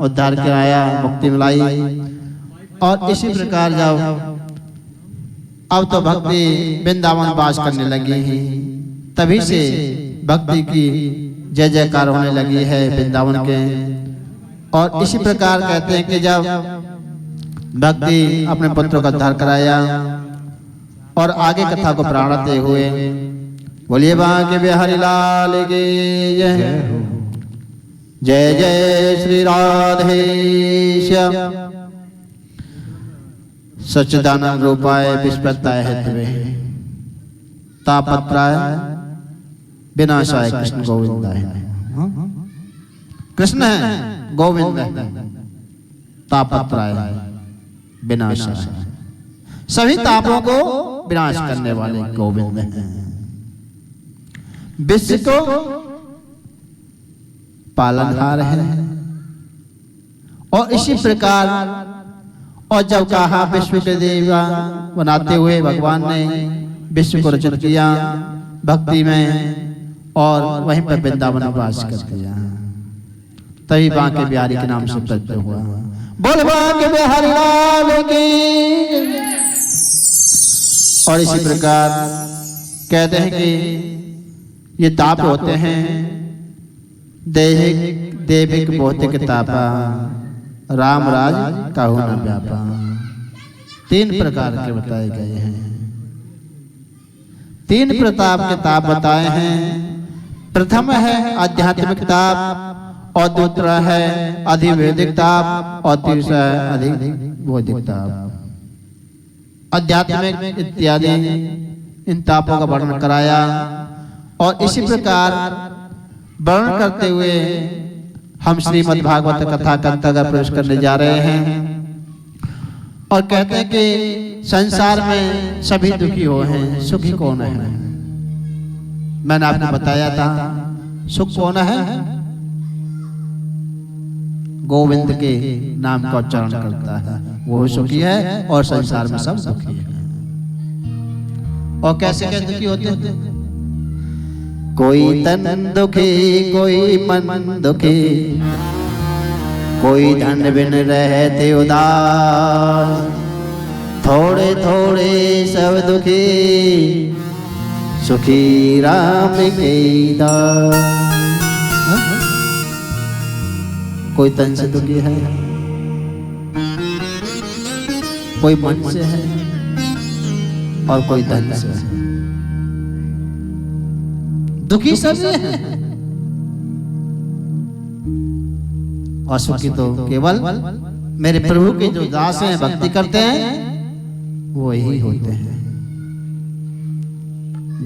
उद्धार कराया, मुक्ति मिलाई। और इसी प्रकार जब अब तो भक्ति वृंदावन वास करने लगी है, तभी से भक्ति की जय जयकार होने लगी है वृंदावन के। और इसी प्रकार कहते हैं कि जब भक्ति अपने पुत्रों का उद्धार कराया और आगे कथा को प्राणते हुए, बोलिए बांके बिहारी लाल की जय। जय जय श्री राधेश सच्चिदानंद रूपाय विश्वताय हेतवे तापत्राय विनाशाय कृष्ण गोविंदाय। कृष्ण है, गोविंद है, तापत्राय विनाशाय, सभी तापों को विनाश करने वाले गोविंद हैं। विश्व को पालनहार है। और इसी प्रकार और जब कहा विश्व के देवा बनाते हुए भगवान ने विश्व को रचित किया भक्ति में और वहीं पर वृंदावन वास कर दिया, तभी बांके बिहारी के नाम से प्रसिद्ध हुआ। बोल बांके बिहारी लाल की। और इसी प्रकार कहते हैं कि ये ताप होते हैं दैहिक दैविक भौतिक तापा, राम राज कहु न व्यापा। 3 प्रकार के बताए गए हैं। 3 प्रताप के ताप बताए हैं। प्रथम है आध्यात्मिक ताप और दूसरा है अधिवैदिक ताप और तीसरा है अधिभौतिक ताप। आध्यात्मिक इत्यादि इन तापों का वर्णन कराया। और इसी प्रकार वर्णन करते हुए हम श्रीमद् भागवत कथा का अंतर्गत प्रवेश करने जा रहे हैं। और कहते हैं कि संसार में सभी दुखी हो हैं, सुखी कौन है? मैंने आपको बताया था सुख कौन है? गोविंद के नाम का उच्चारण करता है वो सुखी है, और संसार में सब दुखी है। और कैसे कैसे दुखी होते हैं? कोई तन दुखी, कोई मन दुखी, कोई धन बिन रहते उदास, थोड़े थोड़े सब दुखी, सुखी राम के दास। कोई तन से दुखी है, कोई मन से है, और कोई धन से है। दुखी सब है, और सुखी तो केवल मेरे प्रभु के जो दास हैं, भक्ति करते हैं, वो ही होते हैं।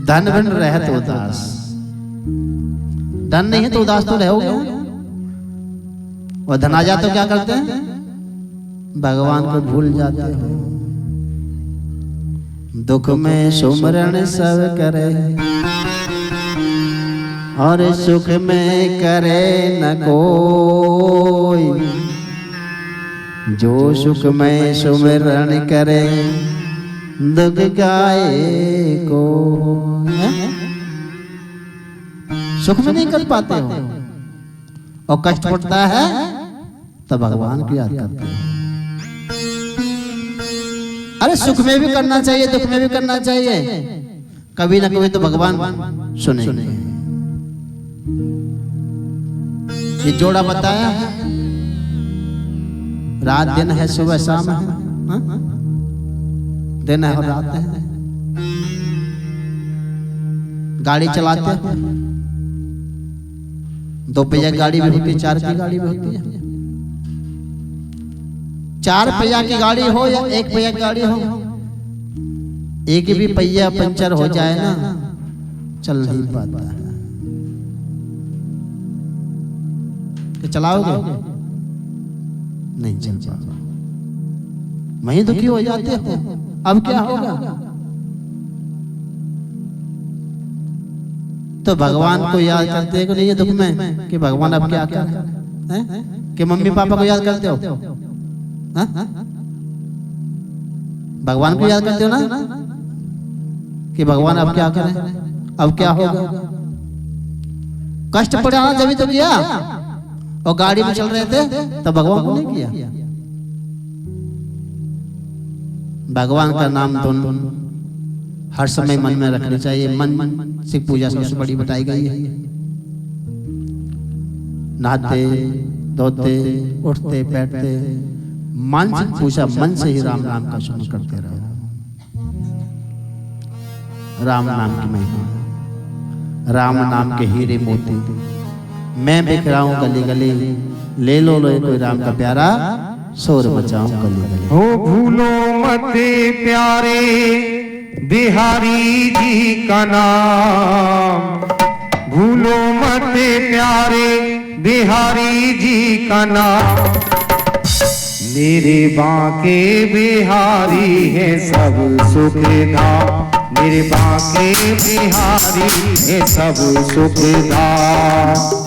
धन बिन रहत उदास, धन नहीं है तो उदास तो रहोगे। और धन आ जाए तो क्या करते हैं? भगवान को भूल जाते हो। दुख में सुमरण सब करे, और सुख में करे न कोई, जो सुख में सुमरण करे दुख गाए को। सुख में नहीं कर पाते हो और कष्ट पड़ता है तो भगवान की याद करते हैं। अरे सुख में भी करना चाहिए, दुख में भी करना चाहिए, कभी ना कभी तो भगवान सुनेंगे। ये जोड़ा बताया है, रात दिन है, सुबह शाम है, दिन है और रात है। गाड़ी चलाते हैं, 2 पहिया गाड़ी भी होती है, 4 की गाड़ी भी होती है। 4 पहिया की गाड़ी हो या 1 पहिया की गाड़ी हो, एक भी पहिया पंचर हो जाए ना, चल नहीं पाता है। कि चलाओगे? नहीं चल पाता, वहीं दुखी हो जाते हो। अब क्या होगा? तो भगवान को याद करते हो नहीं ये दुख में, कि भगवान अब क्या कर रहे हैं? कि मम्मी पापा को याद करते हो? भगवान को याद करते हो ना, कि भगवान अब क्या करें, अब क्या होगा? कष्ट पड़ा जब तो किया, और गाड़ी में चल रहे थे तब भगवान को नहीं किया। भगवान का नाम धुन हर समय मन में रखनी चाहिए। मन से पूजा सबसे बड़ी बताई गई है। नहाते धोते उठते बैठते मन से पूजा, मन से ही राम नाम का स्मरण करते रहो। राम नाम की महिमा, राम नाम के हीरे मोती मैं बिखराऊं गली गली, ले लो कोई राम का प्यारा, शोर मचाऊं गली गली। हो भूलो मत प्यारे बिहारी जी का नाम, भूलो मत प्यारे बिहारी जी का नाम। मेरे बांके बिहारी है सब सुख धाम, मेरे बांके बिहारी है सब सुख धाम।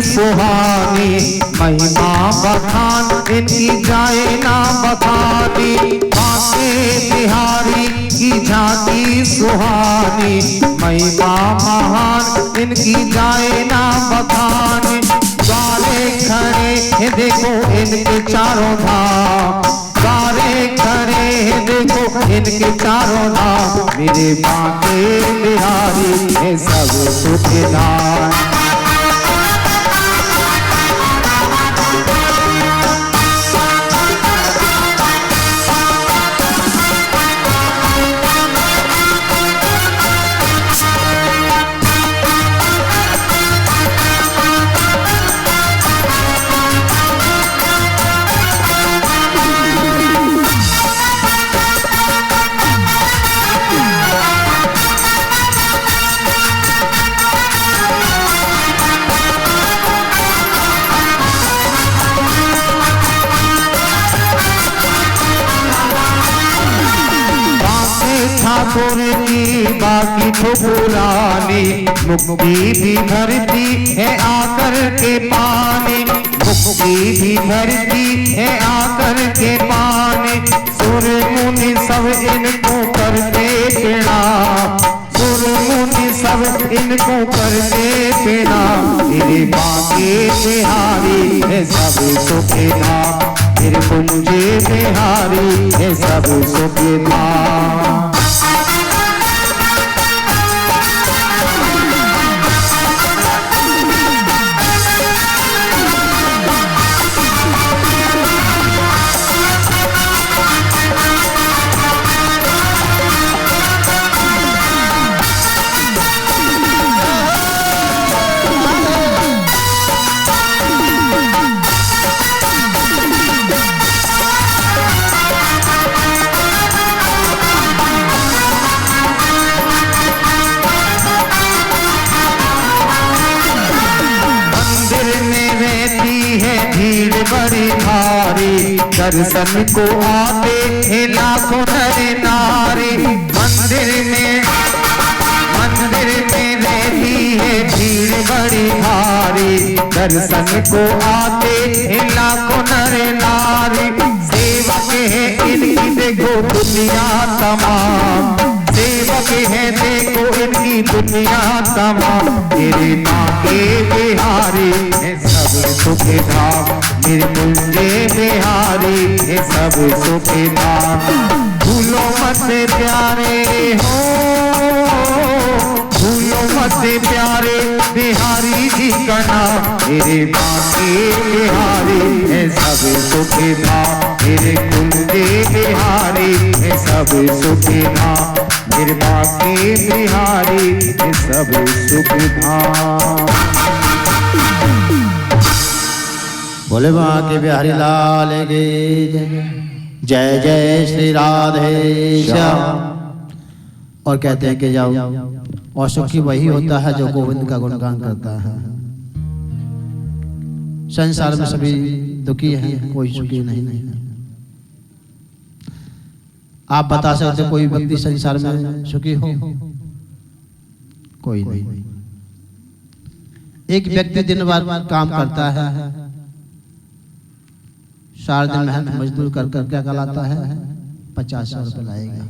सुहानी महिमा बखान इनकी जाए ना बखानी, बांके बिहारी की झांकी सुहानी महिमा महान इनकी जाए ना बखानी। द्वारे खड़े हैं देखो इनके चारों धाम, द्वारे खड़े हैं देखो इनके चारों धाम। मेरे बांके बिहारी है सब सुख धाम। ठाकुर की बाकी तो पुरानी, मुक्ति भी भरती है आकर के पानी, मुक्ति भी भरती है आकर के पानी। सुर मुनि सब इनको करते प्रणाम, सुर मुनि सब इनको करते प्रणाम। मेरे बांके बिहारी है सब सुख धाम, मेरे कुंजे बिहारी है सब सुख धाम। बड़ी भारी दर्शन को आते हैं लाखों नर नारी। मंदिर में रहती है भीड़ बड़ी भारी, दर्शन को आते हैं लाखों नर नारी। सेवक है इनकी देखो दुनिया तमाम, सेवक है देखो इनकी दुनिया तमाम। मेरे बांके बिहारी है सब सुख धाम, मेरे कुंजे बिहारी है सब सुख धाम। भूलो मत प्यारे हो, भूलो मत प्यारे बिहारी जी का नाम। मेरे बांके बिहारी है सब सुख धाम, मेरे कुंजे बिहारी है सब सुख धाम। मेरे बांके बिहारी है सब सुख धाम। बोले बांके बिहारी लाल की जय जय श्री राधे श्याम। और कहते हैं कि जाओ, और सुखी वही होता है जो गोविंद का गुणगान करता है। संसार में सभी दुखी हैं, कोई सुखी नहीं है। आप बता सकते कोई व्यक्ति संसार में सुखी हो? कोई नहीं। एक व्यक्ति दिन भर काम करता है, सारा दिन मेहनत मजदूर कर कर क्या कहलाता है, 50 रुपये लाएगा।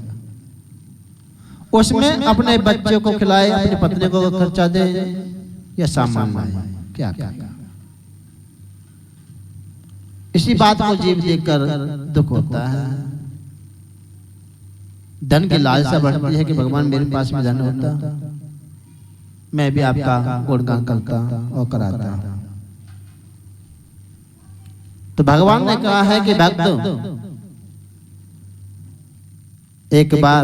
उसमें अपने बच्चे को खिलाए, अपनी पत्नी को खर्चा दे या सामान लाए, क्या क्या। इसी बात को जीव देखकर दुख होता है। धन की लालसा बढ़ती है कि भगवान मेरे पास भी धन होता, मैं भी आपका गुणगान करता और कराता। तो भगवान ने कहा है कि भक्त एक बार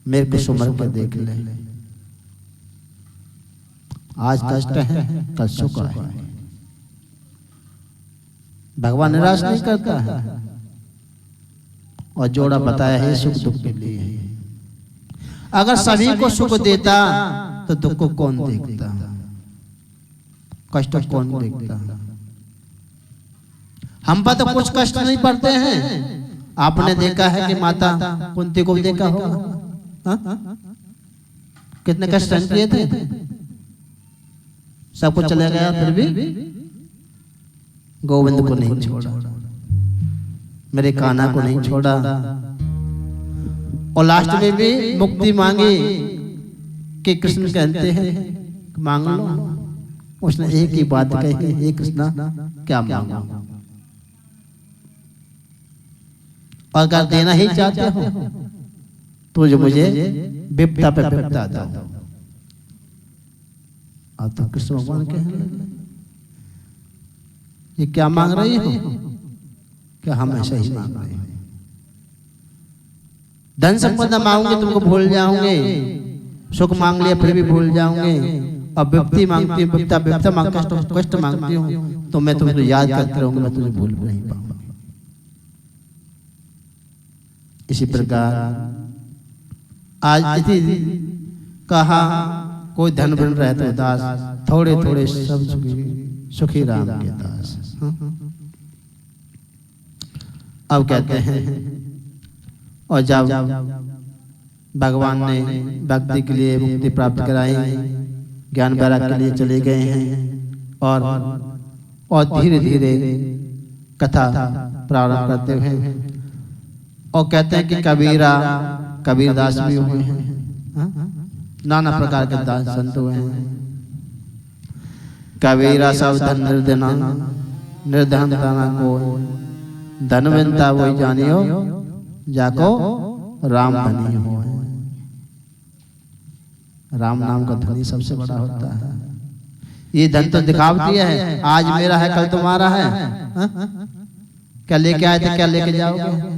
मेरे को सुमर के देख ले, आज कष्ट है कल सुख है। भगवान निराश नहीं करता है और जोड़ा बताया है सुख दुख के लिए। अगर सभी को सुख देता तो दुख को कौन देखता, कष्ट कौन देखता। हम पर तो कुछ कष्ट नहीं पड़ते हैं। आपने देखा है कि माता कुंती को भी देखा होगा, कितने कष्ट सहन किए थे, सब कुछ चला गया, फिर भी गोविंद को नहीं छोड़ा, मेरे कान्हा को नहीं छोड़ा। और लास्ट में भी मुक्ति मांगी कि कृष्ण कहते हैं मांग लो। उसने एक ही बात कही, हे कृष्णा क्या मांगो, अगर देना ही चाहते हो तो जो मुझे विपदा पे विपदा दो। अब तो कृष्ण भगवान कहने लगे ये क्या मांग रही हो, क्या हम ऐसा ही मांग रहे हैं। धन संपदा मांगूंगे तुमको भूल जाओगे, सुख मांग लिया फिर भी भूल जाओगे, अब विपत्ति मांगती हूँ, विपदा मांग कष्ट मांगती हूँ तो मैं तुमको याद करते रहूंगा, मैं तुझे भूल नहीं पाऊंगा। इसी प्रकार आज कहा कोई धन बन रहे तो दास, थोड़े थोड़े सब सुखी राम के दास। अब कहते हैं और जब भगवान ने भक्ति के लिए मुक्ति प्राप्त कराई, ज्ञान वैराग्य के लिए चले गए हैं और धीरे धीरे कथा प्रारंभ करते हुए और कहते हैं कि कबीरदास भी हुए हैं, नाना प्रकार के दास संत हुए हैं। कबीरा सब धन निर्धन दाना को, धनवंता वही जानियो जाको राम धनी हो। राम नाम का धनी सबसे बड़ा होता है। ये धन तो दिखावटी है, आज मेरा है कल तुम्हारा है। क्या लेके आए थे क्या लेके जाओगे।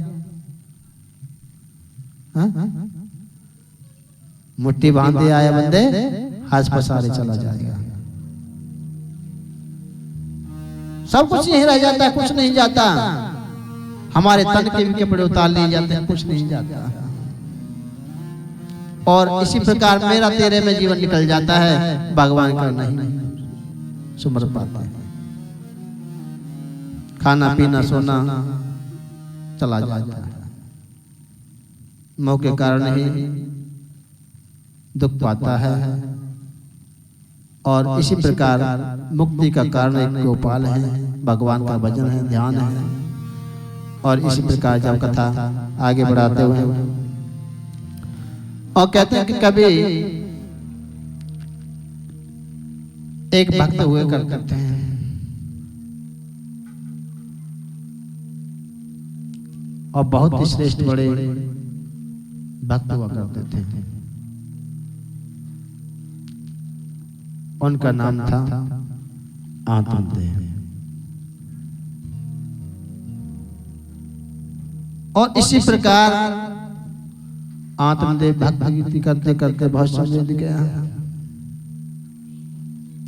मुट्ठी बांधे आया बंदे, हाथ पसारे चला जाएगा। सब कुछ यही रह जाता है, कुछ नहीं जाता। हमारे तन के भी कपड़े उतार लिए जाते हैं, कुछ नहीं जाता। और इसी प्रकार मेरा तेरे में जीवन निकल जाता है, भगवान का नहीं सुमर पाता है। खाना पीना सोना चला जाता है, मोह के कारण ही दुख पाता है। और इसी प्रकार मुक्ति का कारण एक गोपाल है, भगवान का भजन है, ध्यान है। और इसी प्रकार जब कथा आगे बढ़ाते हुए और कहते हैं कि कभी एक भक्त हुए करते हैं और बहुत ही श्रेष्ठ बड़े भक्त हुआ करते थे। उनका नाम था आत्मदेव। और इसी प्रकार आत्मदेव भक्ति करते करते बहुत समय बीत गया।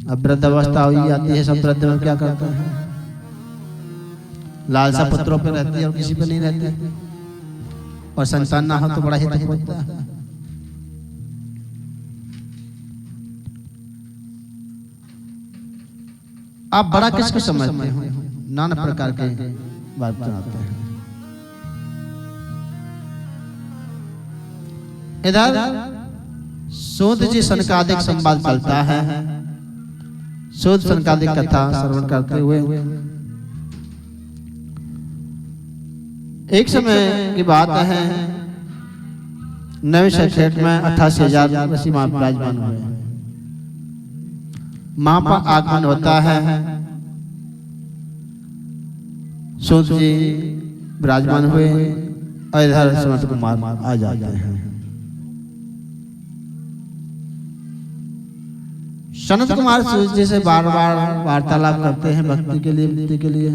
अब वृद्धावस्था हुई जाती है, सब वृद्ध में क्या करते हैं, लालसा पुत्रों पे रहती है और किसी पे नहीं रहती। और संतान ना हो तो बड़ा ही दुख होता है। आप बड़ा किसको समझते हो, नाना प्रकार के बात बनाते हैं। इधर सूत जी सनकादिक संवाद चलता है। सूत सनकादिक कथा श्रवण करते हुए एक समय की बात है, नवे क्षेत्र में 88,000 ऋषि वहां विराजमान हुए। वहां पर आगमन होता है, सूत जी विराजमान हुए और इधर सनत कुमार आ जाते हैं। सनत कुमार सूत जी से बार बार वार्तालाप करते हैं भक्ति के लिए, मुक्ति के लिए।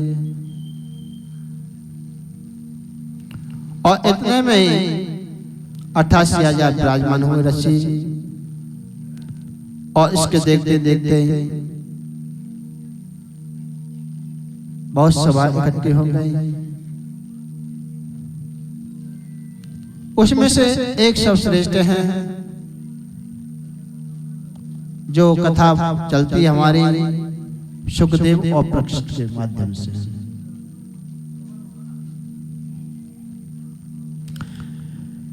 और इतने में ही 88,000 विराजमान हुए ऋषि, और इसके देखते देखते बहुत सभा इकट्ठी हो गई। उसमें से एक सर्वश्रेष्ठ है, जो कथा चलती है हमारी सुखदेव और प्रकृष्ट के माध्यम से।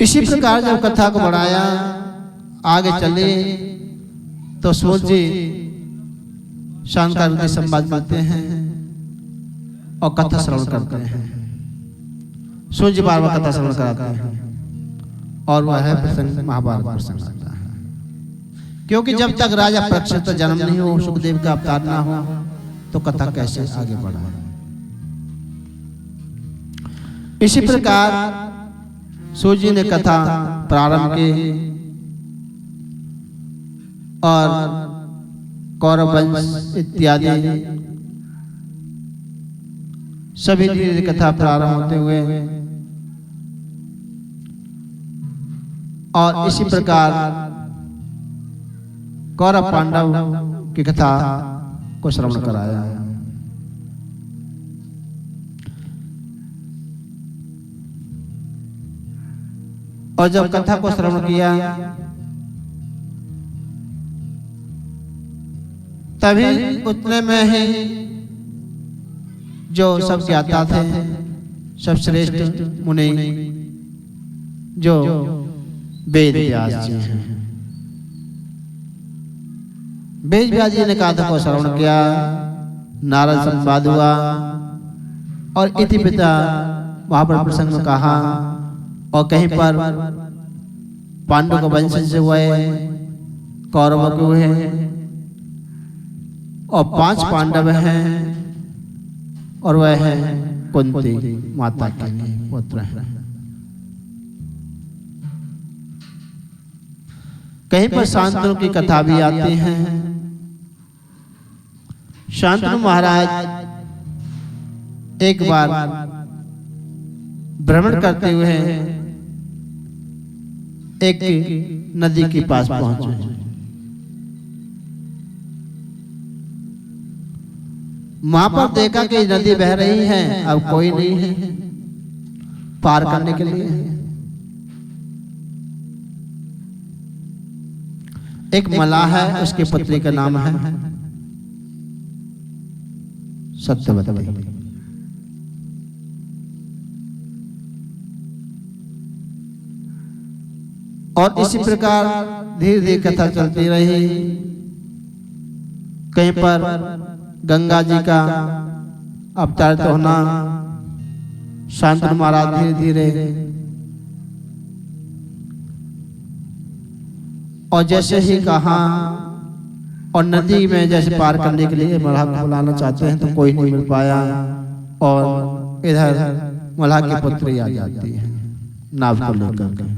इसी प्रकार जब कथा को बढ़ाया, आगे चले, तो सूत जी शानदार संवाद करते हैं और कथा श्रवण करते हैं। सूत जी बार बार कथा श्रवण कराते हैं, और वह है प्रसंग महाभारत प्रसंग आता है। क्योंकि जब तक राजा परीक्षित का जन्म नहीं हो, सुखदेव का अवतार ना हो, तो कथा कैसे आगे बढ़ा। इसी प्रकार सूत जी ने कथा प्रारंभ की और कौरव वंश इत्यादि सभी धीरे कथा प्रारंभ होते हुए, और इसी प्रकार कौरव पांडव की कथा को श्रवण कराया। और जब कथा को श्रवण किया, तभी उतने में ही जो सब ज्ञाता थे, सब श्रेष्ठ मुनि, जो वेद व्यास जी हैं, वेद व्यास जी ने कथा को श्रवण किया, नारद संवाद हुआ, और इति पिता वहां पर प्रसंग में कहा। और कहीं पर पांडव का वंशज हुए, कौरवों के हुए, और 5 पांडव हैं, और वह है कुंती माता के पुत्र हैं। कहीं पर शांतनु की कथा भी आती है। शांतनु महाराज एक बार भ्रमण करते हुए एक नदी के पास पहुंचे। वहां पर देखा कि नदी बह रही है, अब कोई नहीं है पार करने के लिए। एक मलाह है, उसकी पत्नी का नाम है सत्यवती। और इसी प्रकार धीरे धीरे कथा चलती रही। कहीं पर गंगा जी का अवतारित होना, शांतनु महाराज धीरे धीरे, और जैसे ही कहा, और नदी में जैसे पार करने के लिए मल्लाह को बुलाना चाहते हैं, तो कोई नहीं मिल पाया, और इधर मल्लाह की पुत्री आ जाती है नाव को लेकर।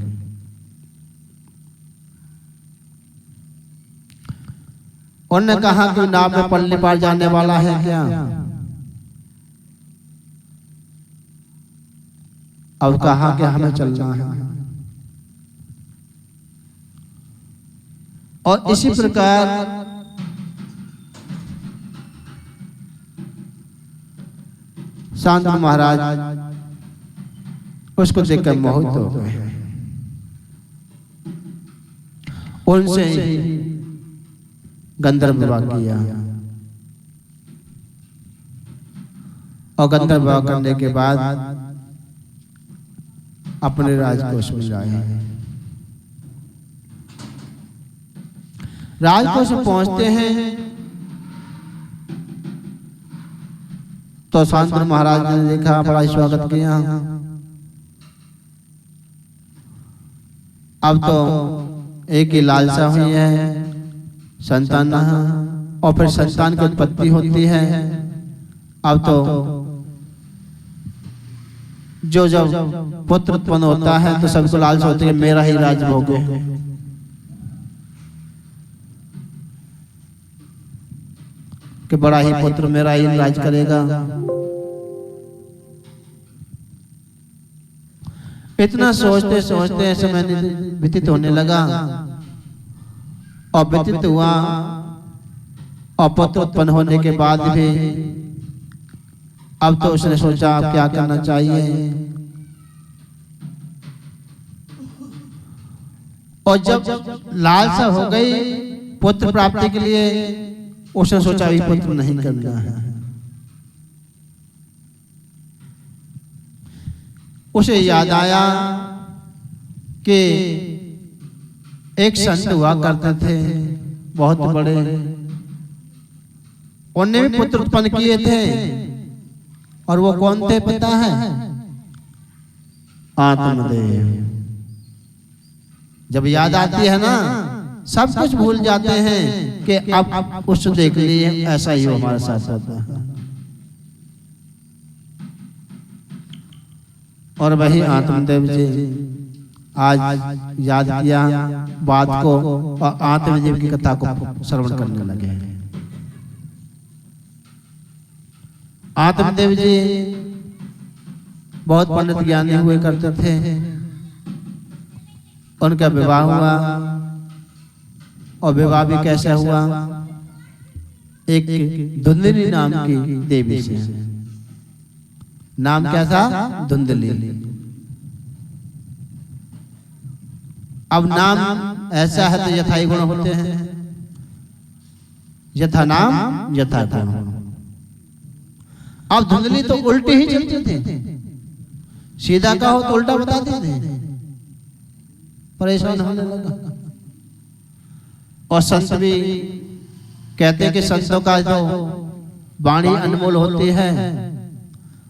उन्होंने कहा कि नाव में पल्ली पार जाने वाला है क्या? अब कहा कि हमें चलना है। और इसी प्रकार शांतनु महाराज उसको देखकर मोहित हो गए। उनसे गंधर्व विवाह किया, और गंधर्व विवाह करने के बाद अपने राजकोष में लाए। राजकोष पहुंचते हैं तो शांतनु महाराज ने देखा, बड़ा स्वागत किया। अब तो एक ही लालसा हुई है संतान, और फिर संतान की उत्पत्ति होती है। अब तो जो जब पुत्र उत्पन्न होता है तो सबको लालसा होती है मेरा ही राज भोगे, कि बड़ा ही पुत्र मेरा ही राज करेगा। इतना सोचते सोचते समय व्यतीत होने लगा, और व्यतीत हुआ, और पुत्र उत्पन्न होने के बाद भी अब तो उसने सोचा अब क्या करना चाहिए। और जब लालसा हो गई पुत्र प्राप्ति के लिए, उसने सोचा अभी पुत्र नहीं करना है। उसे याद आया कि एक संत हुआ करते थे बहुत बड़े, उन्होंने भी पुत्र उत्पन्न किए थे, और वो कौन थे पता है? आत्मदेव। जब याद आती है ना, सब कुछ भूल जाते हैं कि अब उसको देख लिए, ऐसा ही हमारे साथ होता है। और वही आत्मदेव जी आज याद किया बात को, और आत्मदेव की कथा को श्रवण करने लगे। आत्मदेव जी बहुत पंडित ज्ञानी हुए करते थे। उनका विवाह हुआ, और विवाह भी कैसा हुआ? एक धुंधली नाम की देवी से। नाम क्या था? धुंधली। अब नाम ऐसा है तो यथाई गुण होते हैं, यथा नाम यथा गुण। अब धुंधली तो उल्टे ही चलते थे, सीधा कहो तो उल्टा बताते थे, परेशान होने लगा। और संत भी कहते हैं कि संतों का जो वाणी अनमोल होती है।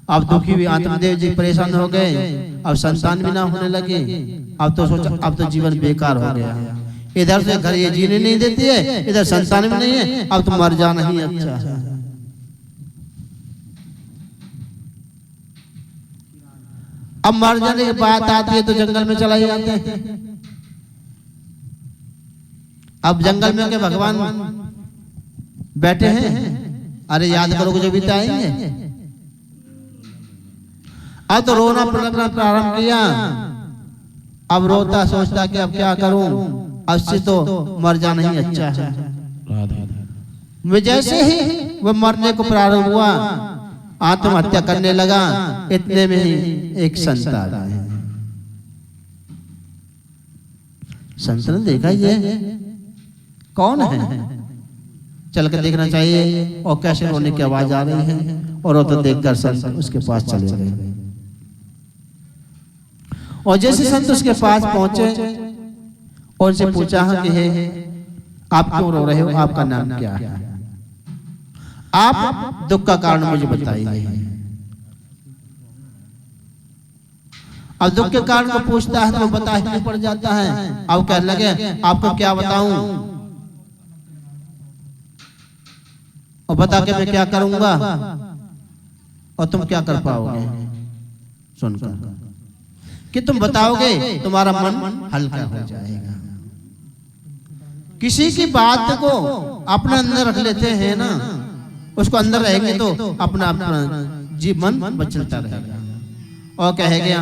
अब दुखी भी आत्मदेव जी परेशान हो गए, अब संतान भी ना होने लगे। अब तो सोचा अब तो जीवन बेकार हो गया, इधर से घर ये जीने नहीं देती है, इधर संतान भी नहीं है, अब तो मर जाना ही अच्छा है। अब मर जाने की बात आती है तो जंगल में चला जाते हैं। अब जंगल में के भगवान बैठे हैं, अरे याद करोगे जो बीते आएंगे। अब तो रोना पड़ना प्रारंभ किया। अब रोता सोचता कि अब क्या करूं, अब से तो मर जाना ही अच्छा है। वे जैसे ही वह मरने को प्रारंभ हुआ, आत्महत्या करने लगा, इतने में ही एक संत आ गए। संत ने देखा ये कौन है, चल कर देखना चाहिए। और कैसे रोने की आवाज आ रही है, और वो तो देखकर संत उसके पास चले गए। और जैसे संत उसके पास पहुंचे और उनसे पूछा कि हे आप क्यों रो रहे हो, आपका नाम क्या है, आप दुख का कारण मुझे बताइए। अब दुख के कारण को पूछता है तो बता ही पड़ जाता है। अब कहने लगे आपको क्या बताऊं, और बता के मैं क्या करूंगा, और तुम क्या कर पाओगे सुनकर कि तुम बताओगे तुम्हारा मन हल्का हो जाएगा। किसी की बात को अपने अंदर रख लेते हैं ना, उसको अंदर रहेंगे तो अपना अपना जीवन बचलता रहेगा। और कहेगा,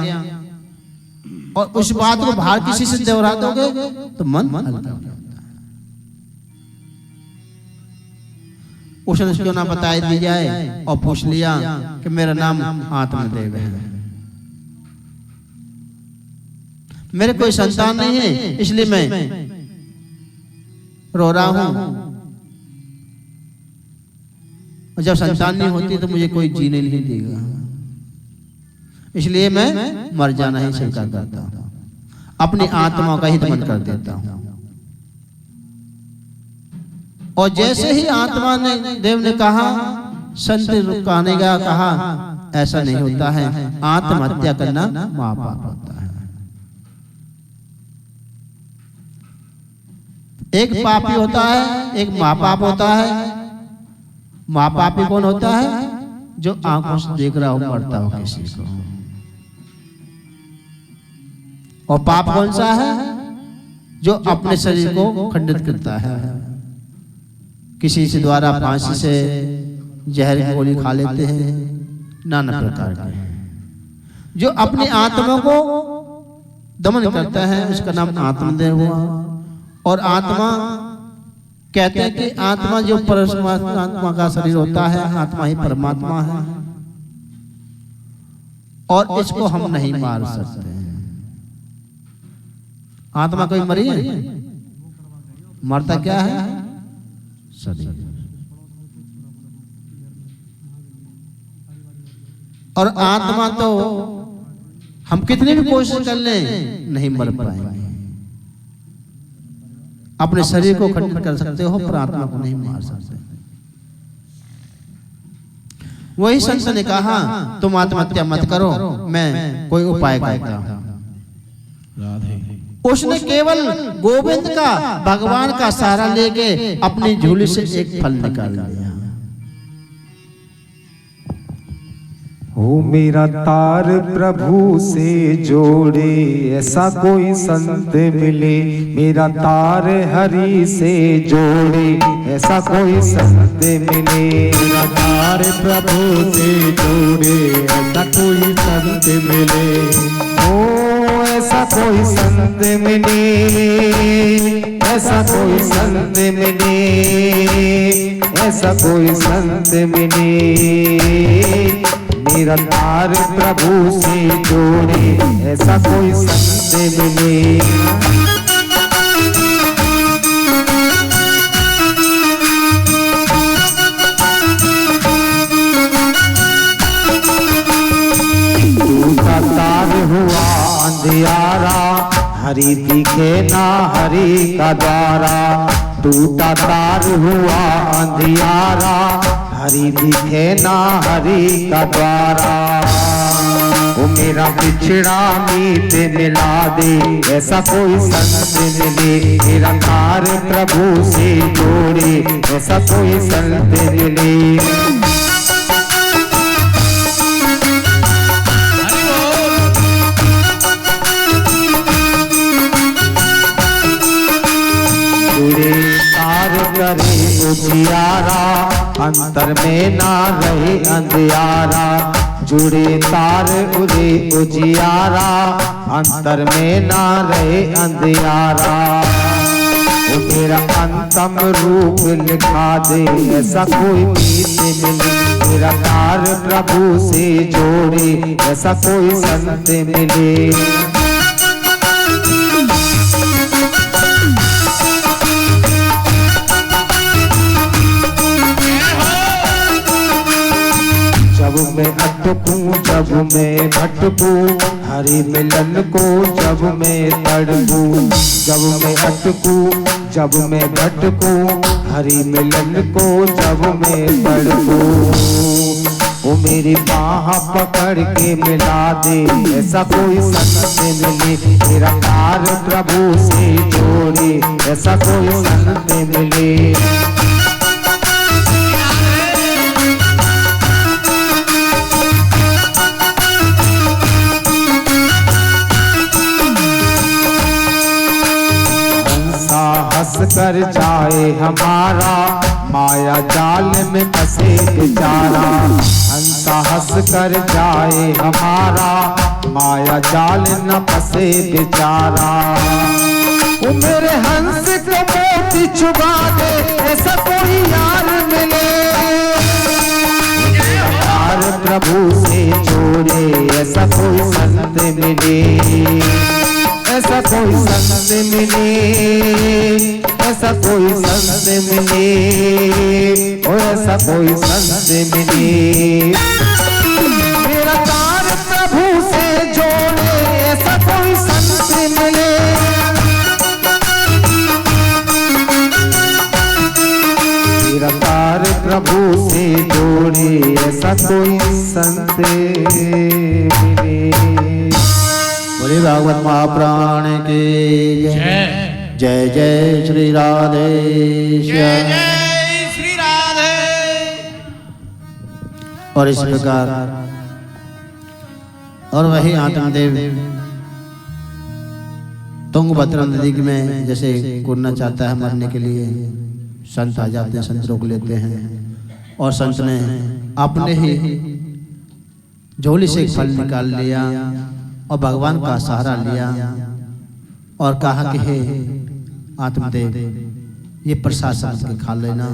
और उस बात को बाहर किसी से दोहरा दोगे तो मन हल्का हो जाता है। उसने क्यों ना बताई दी जाए, और पूछ लिया कि मेरा नाम आत्मदेव है, मेरे कोई संतान नहीं है, इसलिए मैं रो रहा हूं। और जब संतान नहीं होती तो मुझे कोई जीने नहीं देगा, इसलिए मैं मर जाना ही स्वीकार करता हूं, अपनी आत्मा का हित मन कर देता हूं। और जैसे ही आत्मा ने देव ने कहा, संत रुकाने का कहा, ऐसा नहीं होता है, आत्महत्या करना महापाप होता है। एक पापी होता है, एक महापाप होता है। महापापी कौन होता है? जो आंखों से देख रहा हो मरता हो किसी को। और पाप कौन सा है? जो अपने शरीर को खंडित करता है, किसी से द्वारा फांसी से जहर की गोली खा लेते हैं, नाना प्रकार के। जो अपनी आत्मा को दमन करता है उसका नाम आत्मदेव हुआ। और आत्मा कहते हैं कि आत्मा जो परमात्मा का शरीर होता है, आत्मा ही परमात्मा है और इसको हम नहीं मार सकते। आत्मा कोई मरी है? मरता क्या है? शरीर। और आत्मा तो हम कितनी भी कोशिश कर लें नहीं मर पाएंगे। अपने शरीर को खंडित कर सकते हो पर आत्मा को नहीं मार सकते। वही संत ने कहा तुम आत्महत्या मत करो, मैं कोई उपाय करता हूं। उसने केवल गोविंद का, भगवान का सहारा लेके अपनी झोली से एक फल निकाल लिया। हो मेरा तार प्रभु से जोड़े, ऐसा कोई संत मिले। मेरा तार हरि से जोड़े, ऐसा कोई संत मिले। मेरा तार प्रभु से जोड़े, ऐसा कोई संत मिले। ओ ऐसा कोई संत मिले, ऐसा कोई संत मिले, ऐसा कोई संत मिले। मेरा तार प्रभु से जोड़े, ऐसा कोई संत मिले। टूटा तार हुआ अंधियारा, हरि दिखे ना हरि का द्वारा। टूटा तार हुआ अंधियारा, हरि दिखे ना हरि का द्वारा। वो मेरा बिछड़ा मीत मिला दे, ऐसा कोई संत मिले। मेरा तार प्रभु से जोड़े, ऐसा कोई संत मिले। करे उजियारा, अंतर में ना रहे अंधियारा। जुड़े तार उरे उजियारा, अंतर में ना रहे अंधियारा। वो मेरा अंतम रूप लिखा दे, ऐसा कोई मीत मिले। मेरा तार प्रभु से जोड़े, ऐसा कोई संत मिले। जब मैं अटकूं, जब मैं भटकूं, हरि मिलन को जब मैं तड़पूं। जब मैं अटकूं, जब मैं भटकूं, हरि मिलन को जब मैं तड़पूं। वो मेरी बाह पकड़ के मिला दे, ऐसा कोई संत मिले। मेरा तार प्रभु से जोड़े, ऐसा कोई संत मिले। हंस कर जाए हमारा, माया जाल में फंसे बेचारा। हंसा हंस कर जाए हमारा, माया जाल न फंसे बेचारा। वो मेरे हंस को मोती चुबा दे, ऐसा कोई यार मिले। यार प्रभु से जोड़े, ऐसा कोई संत मिले। ऐसा कोई संत मिले, ऐसा कोई संत मिले। ओ ऐसा कोई संत मिले। मेरा तार प्रभु से जोड़े, ऐसा कोई संत मिले। मेरा तार प्रभु से जोड़े ऐसा कोई संत मिले। बोले भागवत महापुराण के जय जय श्री राधे जय श्री राधे। और इस प्रकार और वही आत्मदेव तुंगभद्रा नदी में जैसे कूदना चाहता है मरने के लिए, संत आ जाते हैं, संत रोक लेते हैं। और संत ने अपने ही झोली से एक फल निकाल लिया और भगवान का सहारा लिया और कहा कि हे आत्मदेव, ये प्रसाद समझ के खा लेना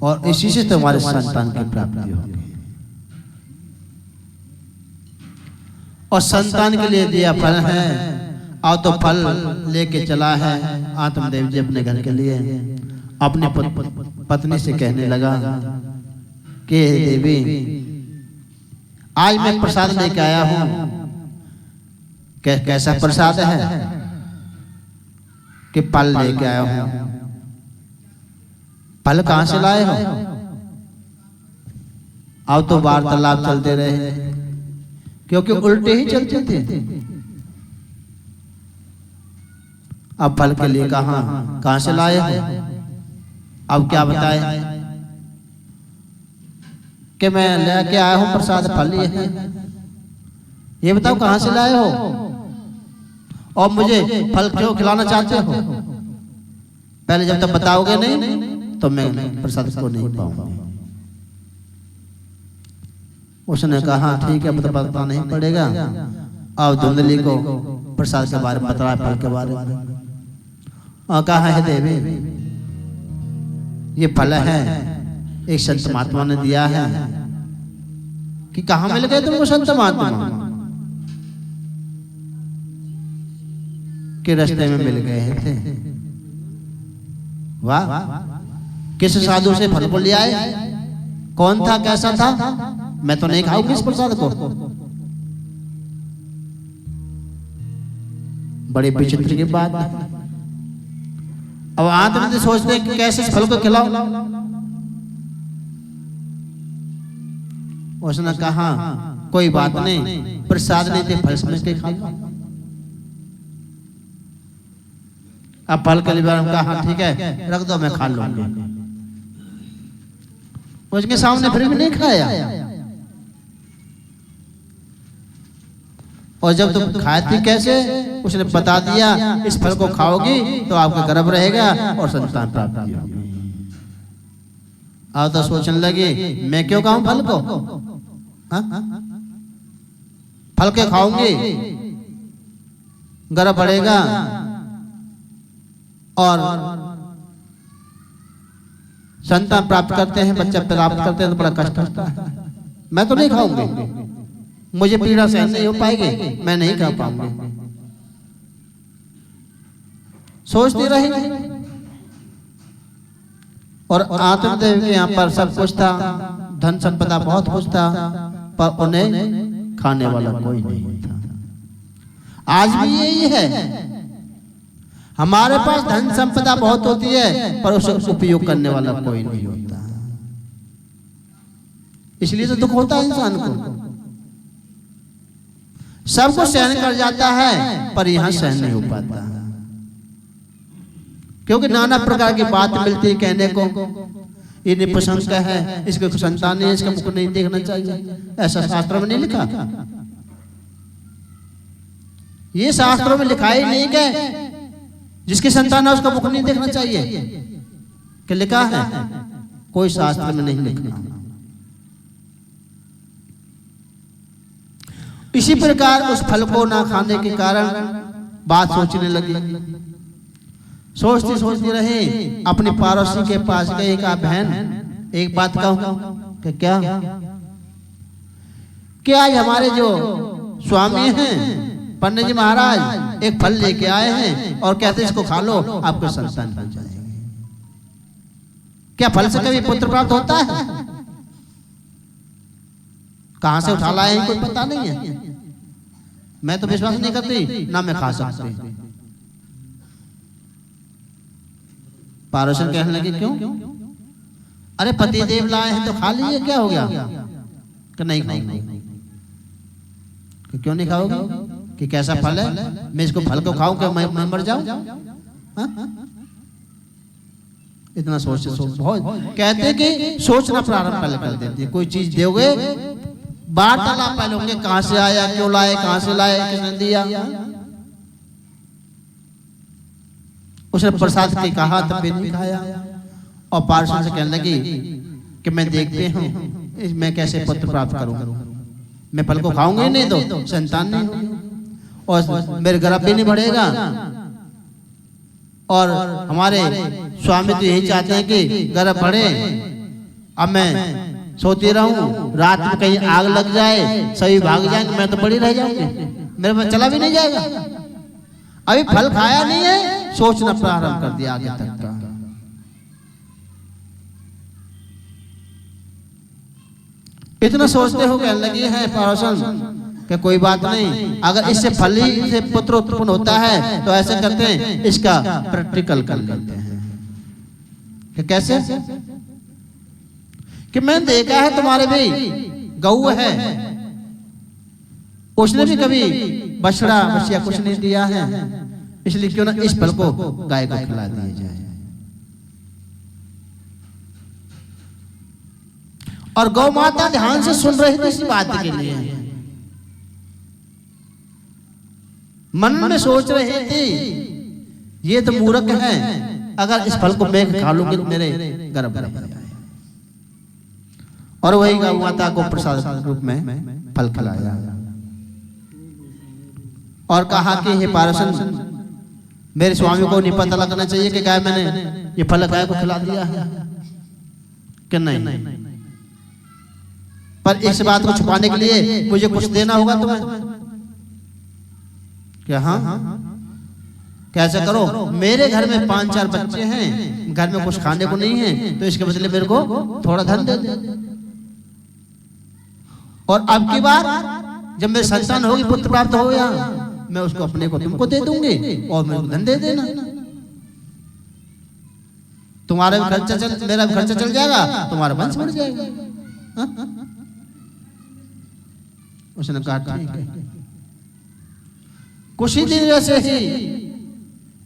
और इसी से तुम्हारे संतान की प्राप्ति होगी। और संतान के लिए दिया फल है और तो फल लेके चला है आत्मदेव जी अपने घर के लिए। अपनी पत्नी से कहने लगा कि देवी, आज मैं प्रसाद लेके आया हूं। कैसा प्रसाद है? कि फल लेके आया हूं। फल कहां से लाए हो? अब तो वार्तालाप चलते रहे क्योंकि उल्टे ही चलते थे। अब फल के लिए कहां से लाए हो? अब क्या बताए कि मैं लेके आया हूं प्रसाद, फल ये है। ये बताओ कहां से लाए हो और मुझे फल क्यों खिलाना चाहते हो? पहले जब तक बताओगे नहीं तो मैं प्रसाद को नहीं पाऊंगा। उसने कहा ठीक है, तो पता नहीं पड़ेगा। अब धुंधली को प्रसाद के बारे में बताया, फल के बारे में। और कहा है देवी, ये फल है, एक संत महात्मा ने दिया है। कि कहां मिल गए तुमको संत महात्मा? के रास्ते में मिल गए थे। वाह, किस साधु से फल को ले आए? कौन था, कैसा था? मैं तो नहीं खाऊंगी इस प्रसाद को। बड़ी विचित्र की बात। अब आत्मदेव सोचते हैं कि कैसे इस फल को खिलाओ। उसने कहा कोई बात नहीं, प्रसाद नहीं थे, फल समझ के खा लो। अब फल के लिए कहा ठीक है रख दो, मैं खा लूंगा। उसके सामने फिर भी नहीं खाया। और जब तुम खाए थे कैसे, उसने बता दिया इस फल को खाओगी तो आपका गर्भ रहेगा और संतान प्राप्ति होगी। अब तो सोचने लगी मैं क्यों खाऊं फल को? फल के खाऊंगी, गर्भ बढ़ेगा और संतान प्राप्त करते हैं, बच्चा प्राप्त करते हैं तो बड़ा कष्ट होता है। मैं तो नहीं खाऊंगी, मुझे पीड़ा सहन नहीं हो पाएगी, मैं नहीं खा पाऊंगी। सोचती रही। और आत्मदेव के यहाँ पर सब कुछ था, धन संपदा बहुत कुछ था, पर उन्हें खाने वाला कोई नहीं था। आज भी यही है, हमारे पास धन संपदा बहुत होती है पर उसे उपयोग करने वाला कोई नहीं होता। इसलिए तो दुख होता है इंसान को। सबको सहन कर जाता है पर यहां सहन नहीं हो पाता, क्योंकि नाना प्रकार की बात मिलती है कहने को। ये निपुंसक है, इसके संतान है, इसका मुख नहीं देखना चाहिए, ऐसा शास्त्रों में नहीं लिखा। ये शास्त्रों में लिखा ही नहीं कि जिसकी संतान है उसका मुख नहीं देखना चाहिए, कि लिखा है? कोई शास्त्र में नहीं लिखा। इसी प्रकार उस फल को ना खाने के कारण बात सोचने लगी। सोचती सोचती रही, अपनी पड़ोसी के पास गई, कहा बहन एक बात कहूं कि क्या कि आज हमारे जो स्वामी हैं पंडित जी महाराज एक फल लेके आए हैं और कहते इसको खा लो आपको संतान बन जाएगी। क्या फल से कभी पुत्र प्राप्त होता है? कहां से उठा लाए हैं कोई पता नहीं है। मैं तो विश्वास नहीं करती, ना मैं खा सकती। पारोशन कहने लगे क्यों? अरे पति देव लाए हैं तो खा लीजिए, क्या हो गया? कि नहीं खाएंगे। क्यों नहीं खाओगे? कि कैसा फल है, मैं इसको फल को खाऊं क्या मैं मर जाऊं? इतना सोच बहुत कहते हैं कि सोचना प्रारंभ पहले कर देती है। कोई चीज दोगे वार्तालाप पहले होंगे, कहां से आया, क्यों लाए, कहां से लाए, किसने दिया। उसने प्रसाद की कहा तब भी नहीं खाया और पार्षद से कहने लगी कि मैं देखते हूं मैं कैसे पुत्र प्राप्त करूंगा, मैं फल को खाऊंगा ही नहीं तो संतान नहीं होगी और मेरे गर्भ भी नहीं बढ़ेगा। और हमारे स्वामी तो यही चाहते हैं कि गर्भ बढ़े। अब मैं सोती रहूं, रात में कहीं आग लग जाए, सभी भाग जाएंगे, मैं तो बड़ी रह जाऊंगी, मेरे में चला भी नहीं जाएगा। अभी फल खाया नहीं है, सोचना प्रारंभ कर दिया आगे तक का। इतना सोचते हो कहने लगी है पार्षद कि कोई बात नहीं, अगर इससे फल ही से पुत्र उत्पन्न होता है तो ऐसे करते हैं, इसका प्रैक्टिकल कर लेते हैं। कि कैसे? कि मैंने देखा है तुम्हारे भी गऊ है, उसने भी कभी बछड़ा बछिया कुछ नहीं दिया है, इसलिए क्यों ना इस फल को गाय को खिला दिया जाए। और गौ माता ध्यान से सुन रही थी इस बात के लिए, मन में सोच रही थी ये तो मूर्ख है, अगर इस फल को मैं खा लूंगी तो मेरे गर्भ बढ़ जाएगा। और वही गौ माता को प्रसाद रूप में फल खिलाया और कहा कि हे पार्षद, मेरे स्वामी को नहीं पता लगना चाहिए कि गाय मैंने ये फल गाय को खिला दिया है कि नहीं, पर इस बात को छुपाने के लिए मुझे कुछ देना होगा तुम्हें। क्या? हाँ, कैसे करो? मेरे घर में 5-4 बच्चे हैं, घर में कुछ खाने को नहीं है, तो इसके बदले मेरे को थोड़ा धन दे दे। और अब की बार जब मेरी संतान होगी, पुत्र प्राप्त हो गया, मैं उसको अपने को तुमको दे दूंगी और मेरे को धन दे देना। तुम्हारा भी खर्चा चल, मेरा भी खर्चा चल जाएगा, तुम्हारा वंश बढ़ जाएगा। उसने कहा ठीक है। कुछ ही दिन वैसे ही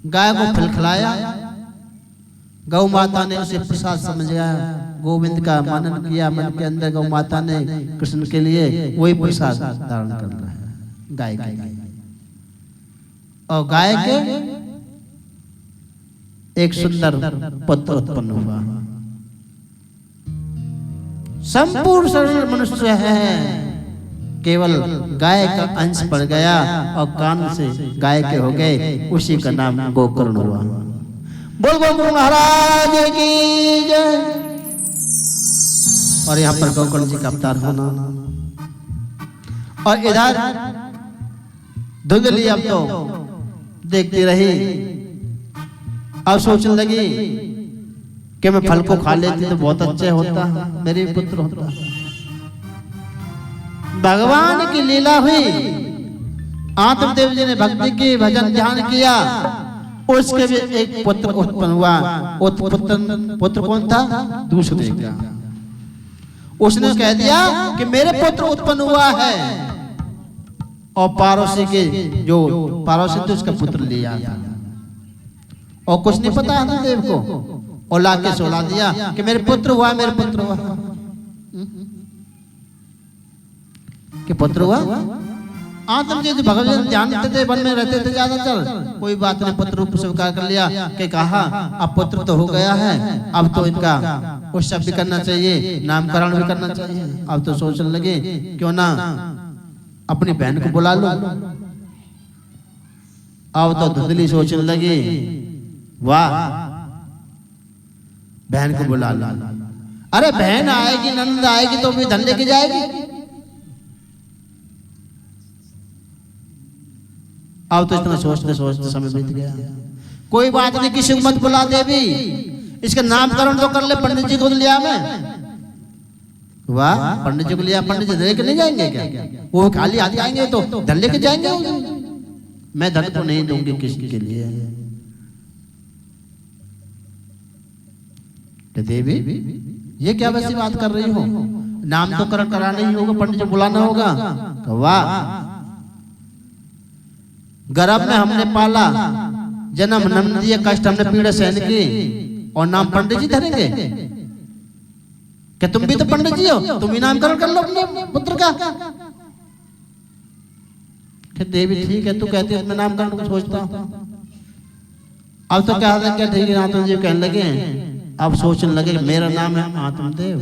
गाय को फल खिलाया, गौ माता ने उसे प्रसाद समझ गया, गोविंद का मनन किया मन के अंदर, गौ माता ने कृष्ण के लिए वही प्रसाद धारण कर रहा है गाय के। और गाय के एक सुंदर पुत्र उत्पन्न हुआ। संपूर्ण सरल मनुष्य है, केवल गाय का अंश पड़ गया और कान से गाय के हो गए, उसी का नाम गोकर्ण हुआ। बोल गोकर्ण महाराज की जय। और यहाँ पर गोकर्ण जी का अवतार होना। और इधर धुंधली अब तो देखती रही, अब सोचने लगी कि मैं फल को खा लेती तो बहुत अच्छा होता, मेरे पुत्र होता। भगवान की लीला हुई, आत्मदेव जी ने भक्ति की, भजन ध्यान किया, उसके भी एक पुत्र उत्पन्न हुआ। पुत्र कौन था? दूसरे का। उसने कह दिया कि मेरे पुत्र उत्पन्न हुआ है, और पारोसी के जो पारोसी थे उसका पुत्र लिया था, और कुछ नहीं पता आत्मदेव को, और लाके सुला दिया कि मेरे पुत्र हुआ, मेरे पुत्र हुआ, कि पुत्र हुआ। आत्म जी भगवान जानते थे, वन में रहते थे ज्यादातर, कोई बात नहीं, पुत्र रूप स्वीकार कर लिया कि कहा अब पुत्र तो हो गया है, अब तो इनका उत्सव भी करना चाहिए, नामकरण भी करना चाहिए। अब तो सोचने लगे क्यों ना अपनी बहन को बुला लो। अब तो धुंधली सोचने लगी वाह बहन को बुला लो, अरे बहन आएगी, नंद आएगी तो भी धन लेके जाएगी। अब तो इतना सोचते सोचते समय बीत गया। कोई बात नहीं, किसी को मत बुला देवी, इसका नामकरण तो कर ले, पंडित जी को लिया मैं। वाह, पंडित जी को लिया, पंडित जी लेके नहीं जाएंगे क्या? वो खाली हाथ आएंगे तो धन लेके जाएंगे। मैं धन तो नहीं दूंगी किसी के लिए। तो देवी ये क्या वैसी बात कर रही हो? नाम तो करण कराना ही होगा, पंडित जी बुलाना होगा। वाह, गर्भ में हमने पाला, जन्म नम दिए, कष्ट हमने पीड़ा सहन की, और नाम पंडित जी धरेंगे? क्या तुम भी तो पंडित जी हो, तुम ही नामकरण कर लो अपने पुत्र का। देवी ठीक है, तू कहती है मैं नामकरण को सोचता हूँ। अब तो क्या है, क्या ठीक है, आत्मदेव कहने लगे, अब सोचने लगे मेरा नाम है आत्मदेव,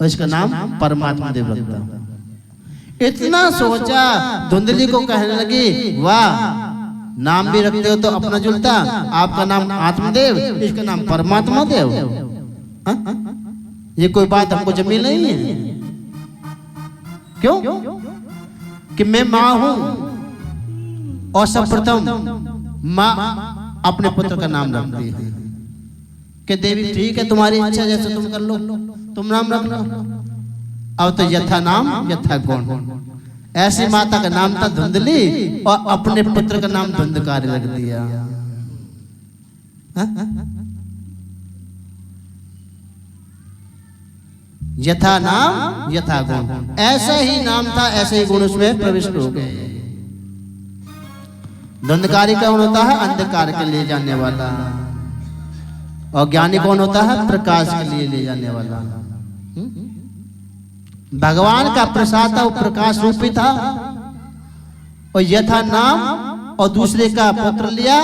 और इसका नाम परमात्मा देव रखता हूं। इतना सोचा, धुंधली को कहने लगी, वाह, नाम भी रखते हो तो अपना जुलता, आपका नाम आत्मदेव, इसका नाम परमात्मा देव। ये कोई बात हमको जमीन नहीं है। क्यों? कि मैं माँ हूं, और सर्वप्रथम माँ अपने पुत्र का नाम रखती है। कि देवी ठीक है, तुम्हारी इच्छा जैसे तुम कर लो, तुम नाम रख लो। अब तो यथा नाम यथा गुण, ऐसी माता का नाम था धुंधली, और अपने पुत्र का नाम धुंधकारी रख दिया। यथा नाम यथा गुण, ऐसा ही नाम था, ऐसे ही गुण उसमें प्रविष्ट हो गए। धुंधकारी कौन होता है? अंधकार के लिए जाने वाला। और ज्ञानी कौन होता है? प्रकाश के लिए ले जाने वाला। भगवान का प्रसाद था, वो प्रकाश रूपी था। और यथा नाम और दूसरे का पुत्र लिया,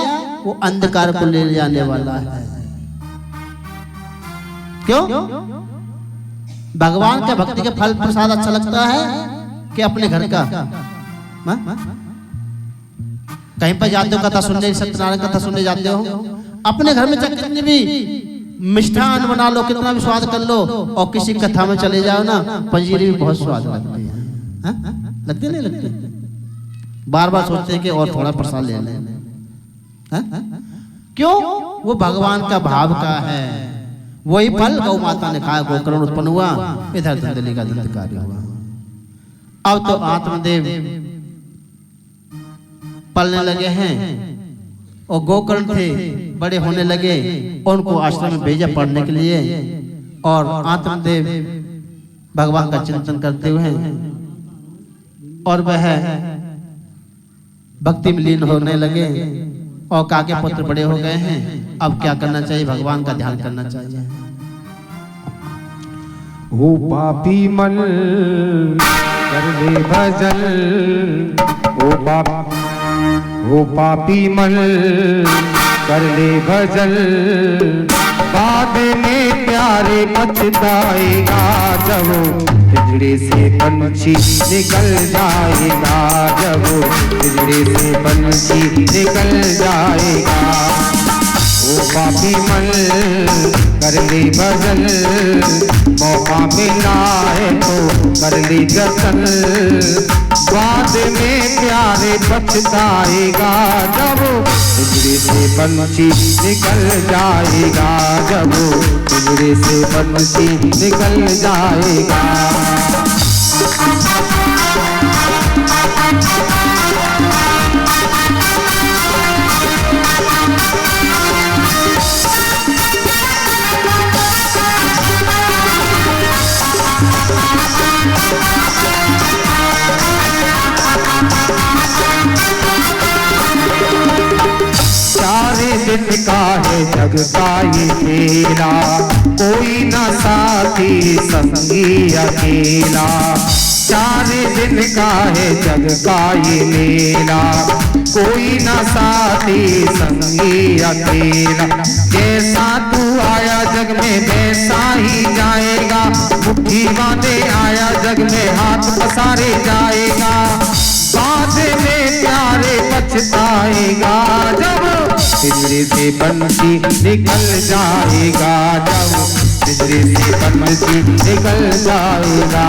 वो अंधकार को ले जाने वाला है। क्यों? भगवान का भक्ति के फल प्रसाद अच्छा लगता है कि अपने घर का? कहीं पर जाते हो कथा सुनने, सत्यनारायण कथा सुनने जाते हो, अपने घर में चाहे कितनी भी मिष्ठान बना लो, कितना भी स्वाद कर लो, और किसी कथा में चले जाओ ना, पंजीरी भी बहुत स्वाद लगती है। लगती नहीं लगती? बार बार सोचते हैं कि और थोड़ा प्रसाद ले लें। क्यों? वो भगवान का भाव का है। वही फल गौ माता ने खाया, गोकर्ण उत्पन्न हुआ, इधर धुंधली का धुंधकारी हुआ। अब तो आत्मदेव पलने लगे हैं, और गोकर्ण थे, बड़े होने लगे, उनको आश्रम में भेजा पढ़ने के लिए। और आत्मदेव भगवान का चिंतन करते हुए, और वह भक्ति में लीन होने लगे, और काके पुत्र बड़े हो गए हैं। अब क्या करना चाहिए? भगवान का ध्यान करना चाहिए। हो पापी मन कर ले भजन, हो पापी मन कर ले भजन, बाद में प्यारे पछताएगा जब पिंजरे से पंछी निकल जाएगा, जब पिंजरे से पंछी निकल जाएगा। ओ पापी मन कर ले भजन, मौका मिला है तो कर ले जतन, बाद में प्यारे पछताएगा जब पिंजरे से पंछी निकल जाएगा, जब पिंजरे से पंछी निकल जाएगा। दिन का है जग का ये खेला, कोई न साथी संगी अकेला। 4 दिन का है जग का ये मेला, कोई न साथी संगी अकेला। जैसा तू आया जग में वैसा ही जाएगा, मुट्ठी बांधे आया जग में हाथ पसारे जाएगा, बाद में प्यारे पछताएगा जब पिंजरे से पंछी निकल जाएगा, जब पिंजरे से पंछी निकल जाएगा।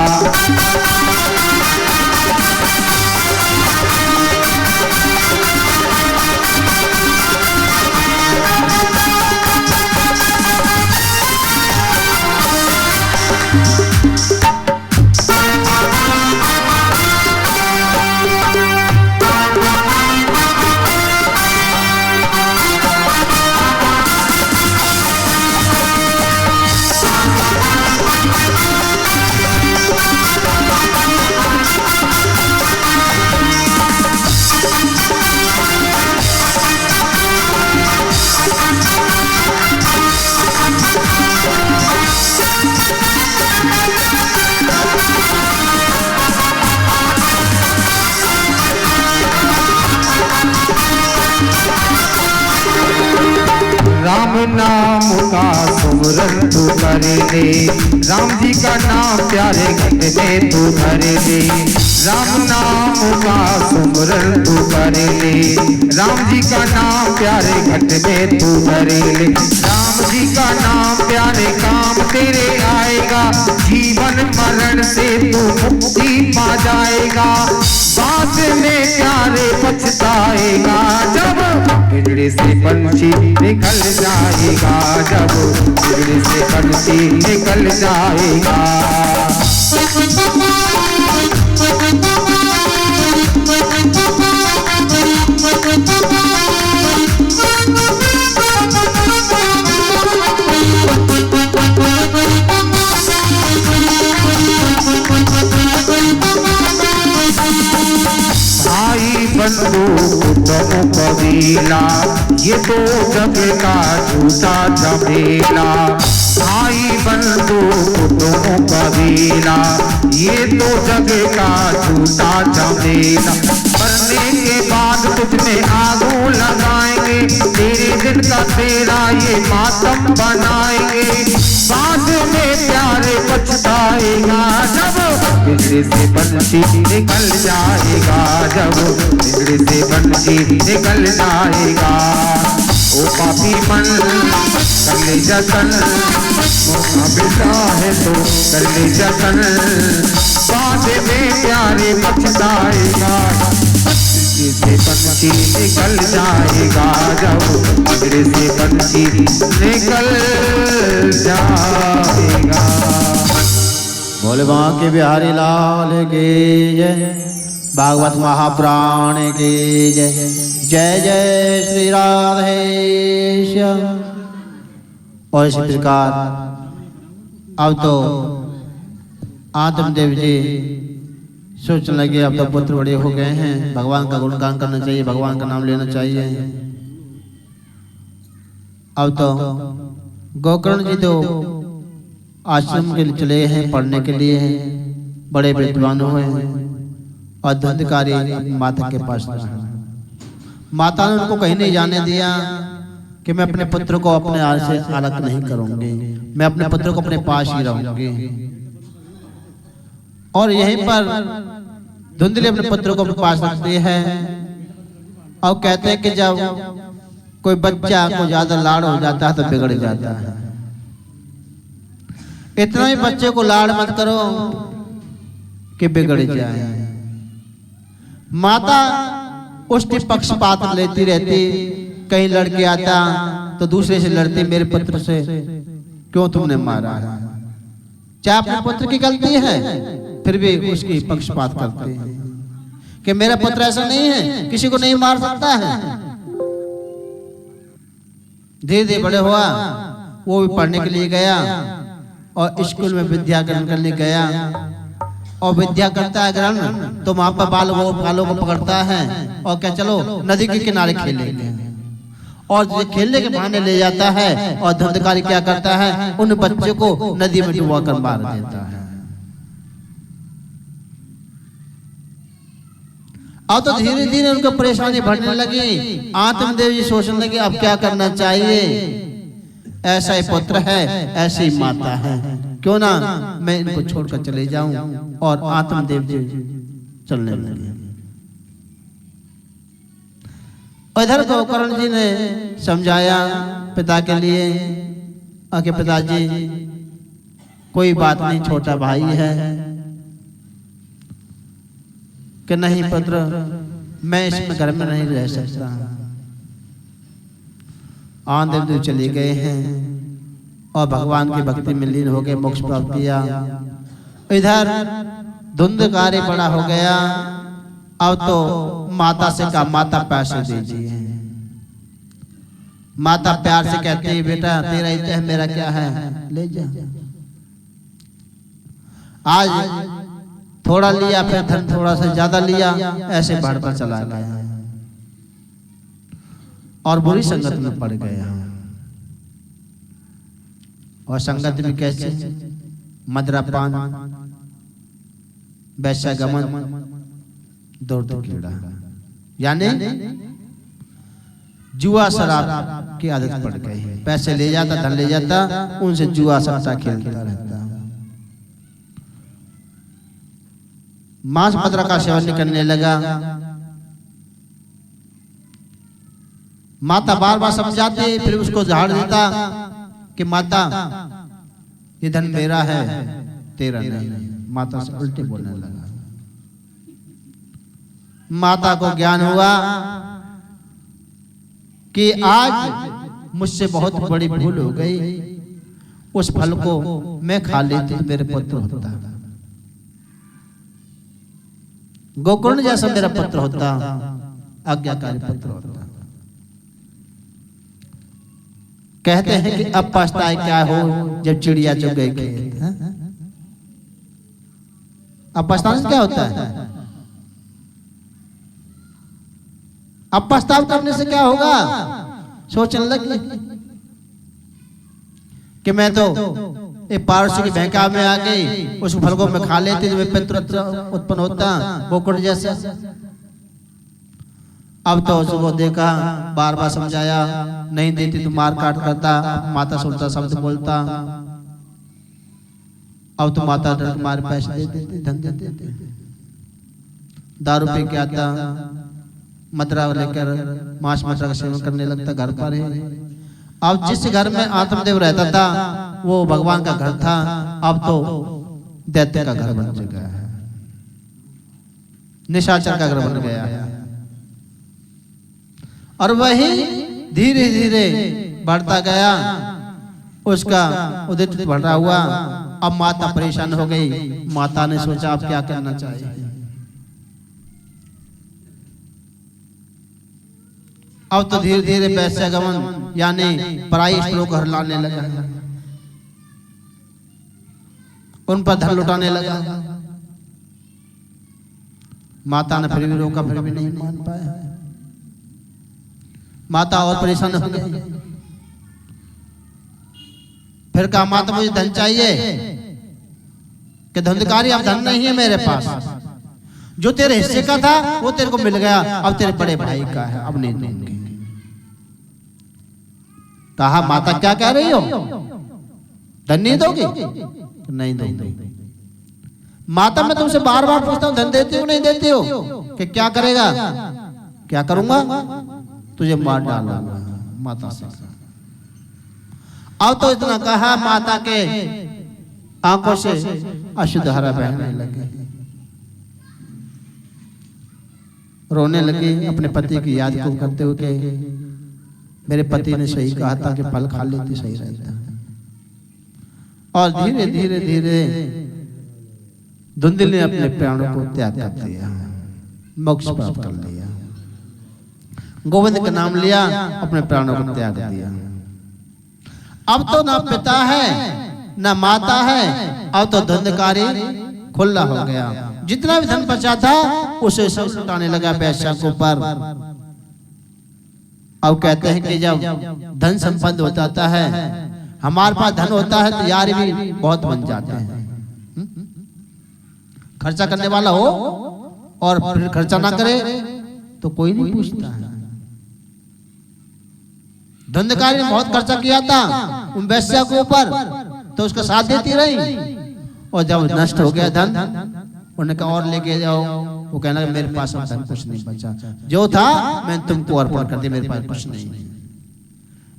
नाम का सुमरन तू कर ले, राम जी का नाम प्यारे घट में तू भर ले। राम नाम का सुमरन तू कर ले, राम जी का नाम प्यारे घट में तू भर ले। राम जी का नाम प्यारे काम तेरे आएगा, जीवन मरण से तू मुक्ति पा जाएगा। बाद में प्यारे पछताएगा जब पिंजरे से पंछी निकल जाएगा, जब पिंजरे से पंछी निकल जाएगा। भाई बंधु कुटुंब कबीला ये तो जग का झूठा झमेला। भाई बंधु कुटुंब कबीला ये तो जग का झूठा झमेला। मरने के बाद तुझ में आगू लगाएंगे, तेरे दिन का तेरा ये मातम बनाएंगे। बाद में प्यारे पछताएगा जब पिंजरे से पंछी निकल जाएगा, जब पिंजरे से पंछी निकल जाएगा। ओ पापी मन कर ले जतन, मौका मिलता है तो कर ले जतन। बाद में प्यारे पछताएगा, पिंजरे से पंछी निकल जाएगा, जब पिंजरे से पंछी निकल जाएगा। बोले बांके बिहारी लाल की जय, भागवत महापुराण की जय। जय जय श्री राधेश्याम। और इसी प्रकार अब तो आत्मदेव जी सोचने लगे, अब तो पुत्र बड़े हो गए हैं, भगवान का गुणगान करना चाहिए, भगवान का नाम लेना चाहिए। अब तो गोकर्ण जी तो आश्रम के लिए चले हैं पढ़ने के लिए, बड़े विद्वान हुए और धंधकारी माता के पास रहा। माता ने उनको कहीं नहीं जाने दिया कि मैं अपने पुत्र को अपने हाल से अलग नहीं करूंगी, मैं अपने पुत्र को अपने पास ही रहूंगी। और यहीं पर धुंधली अपने पुत्र को अपने पास रखती है और कहते हैं कि जब कोई बच्चा को ज्यादा लाड़ हो जाता है तो बिगड़ जाता है। इतना ही बच्चे को लाड़ मत करो कि बिगड़ जाए। माता उसकी पक्षपात लेती रहती, कहीं लड़के आता तो दूसरे से लड़ती, मेरे पुत्र से क्यों तुमने मारा है। चाहे अपने पुत्र की गलती है फिर भी उसकी पक्षपात करते हैं कि मेरा पुत्र ऐसा नहीं है, किसी को नहीं मार सकता है। धीरे धीरे बड़े हुआ, वो भी पढ़ने के लिए गया और स्कूल में विद्या ग्रहण करने गया। और विद्या करता है ग्रहण तो वहां पर बालों को पकड़ता है और क्या चलो नदी के किनारे खेलेंगे, और खेलने के बहाने ले जाता है। और धंधकारी क्या करता है, उन बच्चों को नदी में डुबा कर मार देता है। अब तो धीरे धीरे उनको परेशानी बढ़ने लगी। आत्मदेव जी सोचने लगे अब क्या करना चाहिए, ऐसा ही पुत्र है, ऐसी ही माता है, क्यों ना मैं इनको छोड़कर चले जाऊं। और आत्मदेव जी चलने लगे। इधर गोकर्ण जी ने समझाया पिता के लिए कि पिताजी कोई बात नहीं, छोटा भाई है, कि नहीं पुत्र मैं इसमें घर में नहीं रह सकता। आत्मदेव चले गए हैं और भगवान की भक्ति में लीन हो गए, मोक्ष प्राप्त किया। इधर धुंधकारी बड़ा हो गया। अब तो माता से कहा माता पैसे दीजिए। माता प्यार से कहती है बेटा तेरा ही है, मेरा क्या है, ले जा। आज थोड़ा लिया, फिर धन थोड़ा सा ज्यादा लिया, ऐसे बढ़ता चला गया और बुरी संगत में पड़ गया। और संगत में कैसे, मदरापान, वैश्यागमन, दौड़ कीड़ा, यानी जुआ शराब की आदत पड़ गई है। पैसे ले जाता, धन ले जाता, उनसे जुआ सट्टा खेलता रहता। मांस मदिरा का सेवन करने लगा। माता बार बार समझाती, फिर उसको झाड़ देता कि माता ये धन मेरा है, तेरा नहीं। माता से उल्टे बोलने लगा। माता को ज्ञान हुआ कि आज मुझसे बहुत बड़ी भूल हो गई, उस फल को मैं खा लेती तो मेरे पुत्र होता, गोकर्ण जैसा मेरा पुत्र होता, आज्ञाकारी पुत्र होता। कहते हैं कि अब पछताए क्या हो जब चिड़िया चुग गई खेत। अब पछताने से क्या होता है? अब पछताव करने से क्या होगा? सोचने लगे कि मैं तो एक पारसी की बहका में आ गई, उस फल को मैं खा लेती तो मैं पुत्र उत्पन्न होता, गोकर्ण जैसा। अब तो उसको देखा, बार बार समझाया, नहीं देती तो मार काट करता, माता से उल्टा शब्द बोलता। अब तो माता मारे पैसे दे देती, धन दे देती, दारू पी के आता, मदिरा लेकर मांस मदिरा का सेवन करने लगता घर पर ही। अब जिस घर में आत्मदेव रहता था वो भगवान का घर था, अब तो दैत्य का घर बन चुका है, निशाचर का घर बन गया है। और वही धीरे धीरे बढ़ता गया, उसका उदित बढ़ रहा हुआ। अब माता परेशान हो गई। माता ने सोचा अब क्या करना चाहिए। अब तो धीरे धीरे वैश्यगमन यानी पराई स्त्रियों को लाने लगा, उन पर धन लुटाने लगा। माता ने फिर भी रोका, फिर भी नहीं मान पाया। माता और परेशान हो गई। फिर कहा माता मुझे धन चाहिए, कि धंधकारी अब धन नहीं है मेरे पास, जो तेरे हिस्से का था वो तेरे को मिल गया, अब तेरे बड़े भाई का है, अब नहीं दूंगी। कहा माता क्या कह रही हो, धन नहीं दोगी? नहीं दूंगी। माता मैं तुमसे बार बार पूछता हूँ धन देती हो नहीं देती हो? कि क्या करेगा? क्या करूंगा? तुझे मार डालूंगा। माता से अब तो इतना कहा, माता के आंखों से अश्रु धारा बहने लगी, रोने लगी अपने पति की याद को करते हुए कि मेरे पति ने सही कहा था कि फल खा लेती सही रहता। और धीरे धीरे धीरे धुंधली ने अपने प्राणों को त्याग कर दिया, मोक्ष प्राप्त कर लिया। गोविंद का नाम लिया, अपने प्राणों को त्याग दिया। अब तो ना पिता है ना माता है, अब तो धंधकारी खुला हो गया। जितना भी धन बचा था उसे सब लुटाने लगा पैसा के ऊपर। अब कहते हैं कि जब धन संपन्न हो जाता है, हमारे पास धन होता है तो यार भी बहुत बन जाते हैं। खर्चा करने वाला हो और फिर खर्चा ना करे तो कोई नहीं पूछता है। धंधकारी ने बहुत खर्चा किया था उन वैश्या के ऊपर, तो उसका साथ देती रही। और जब नष्ट हो गया धन, उन्होंने कहा और लेके जाओ। वो कहना मेरे पास अब धन कुछ नहीं बचा, जो था मैंने तुमको अर्पण कर दिया, मेरे पास कुछ नहीं।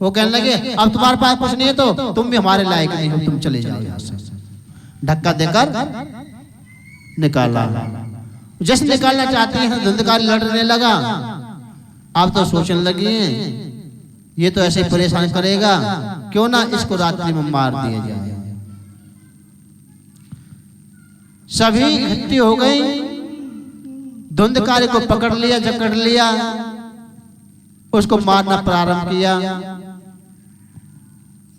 वो कहने लगे अब तुम्हारे पास कुछ नहीं है तो तुम भी हमारे लायक नहीं हो, तुम चले जाओ यहाँ से। धक्का देकर निकाला। जैसे निकालना चाहते हैं धंधकारी लड़ने लगा। अब तो सोचने लगी है ये तो ऐसे परेशान करेगा, क्यों ना इसको रात्रि में मार दिया जाए। सभी इकट्ठी हो गई, धुंधकारी को पकड़ लिया, जकड़ लिया, उसको मारना प्रारंभ किया।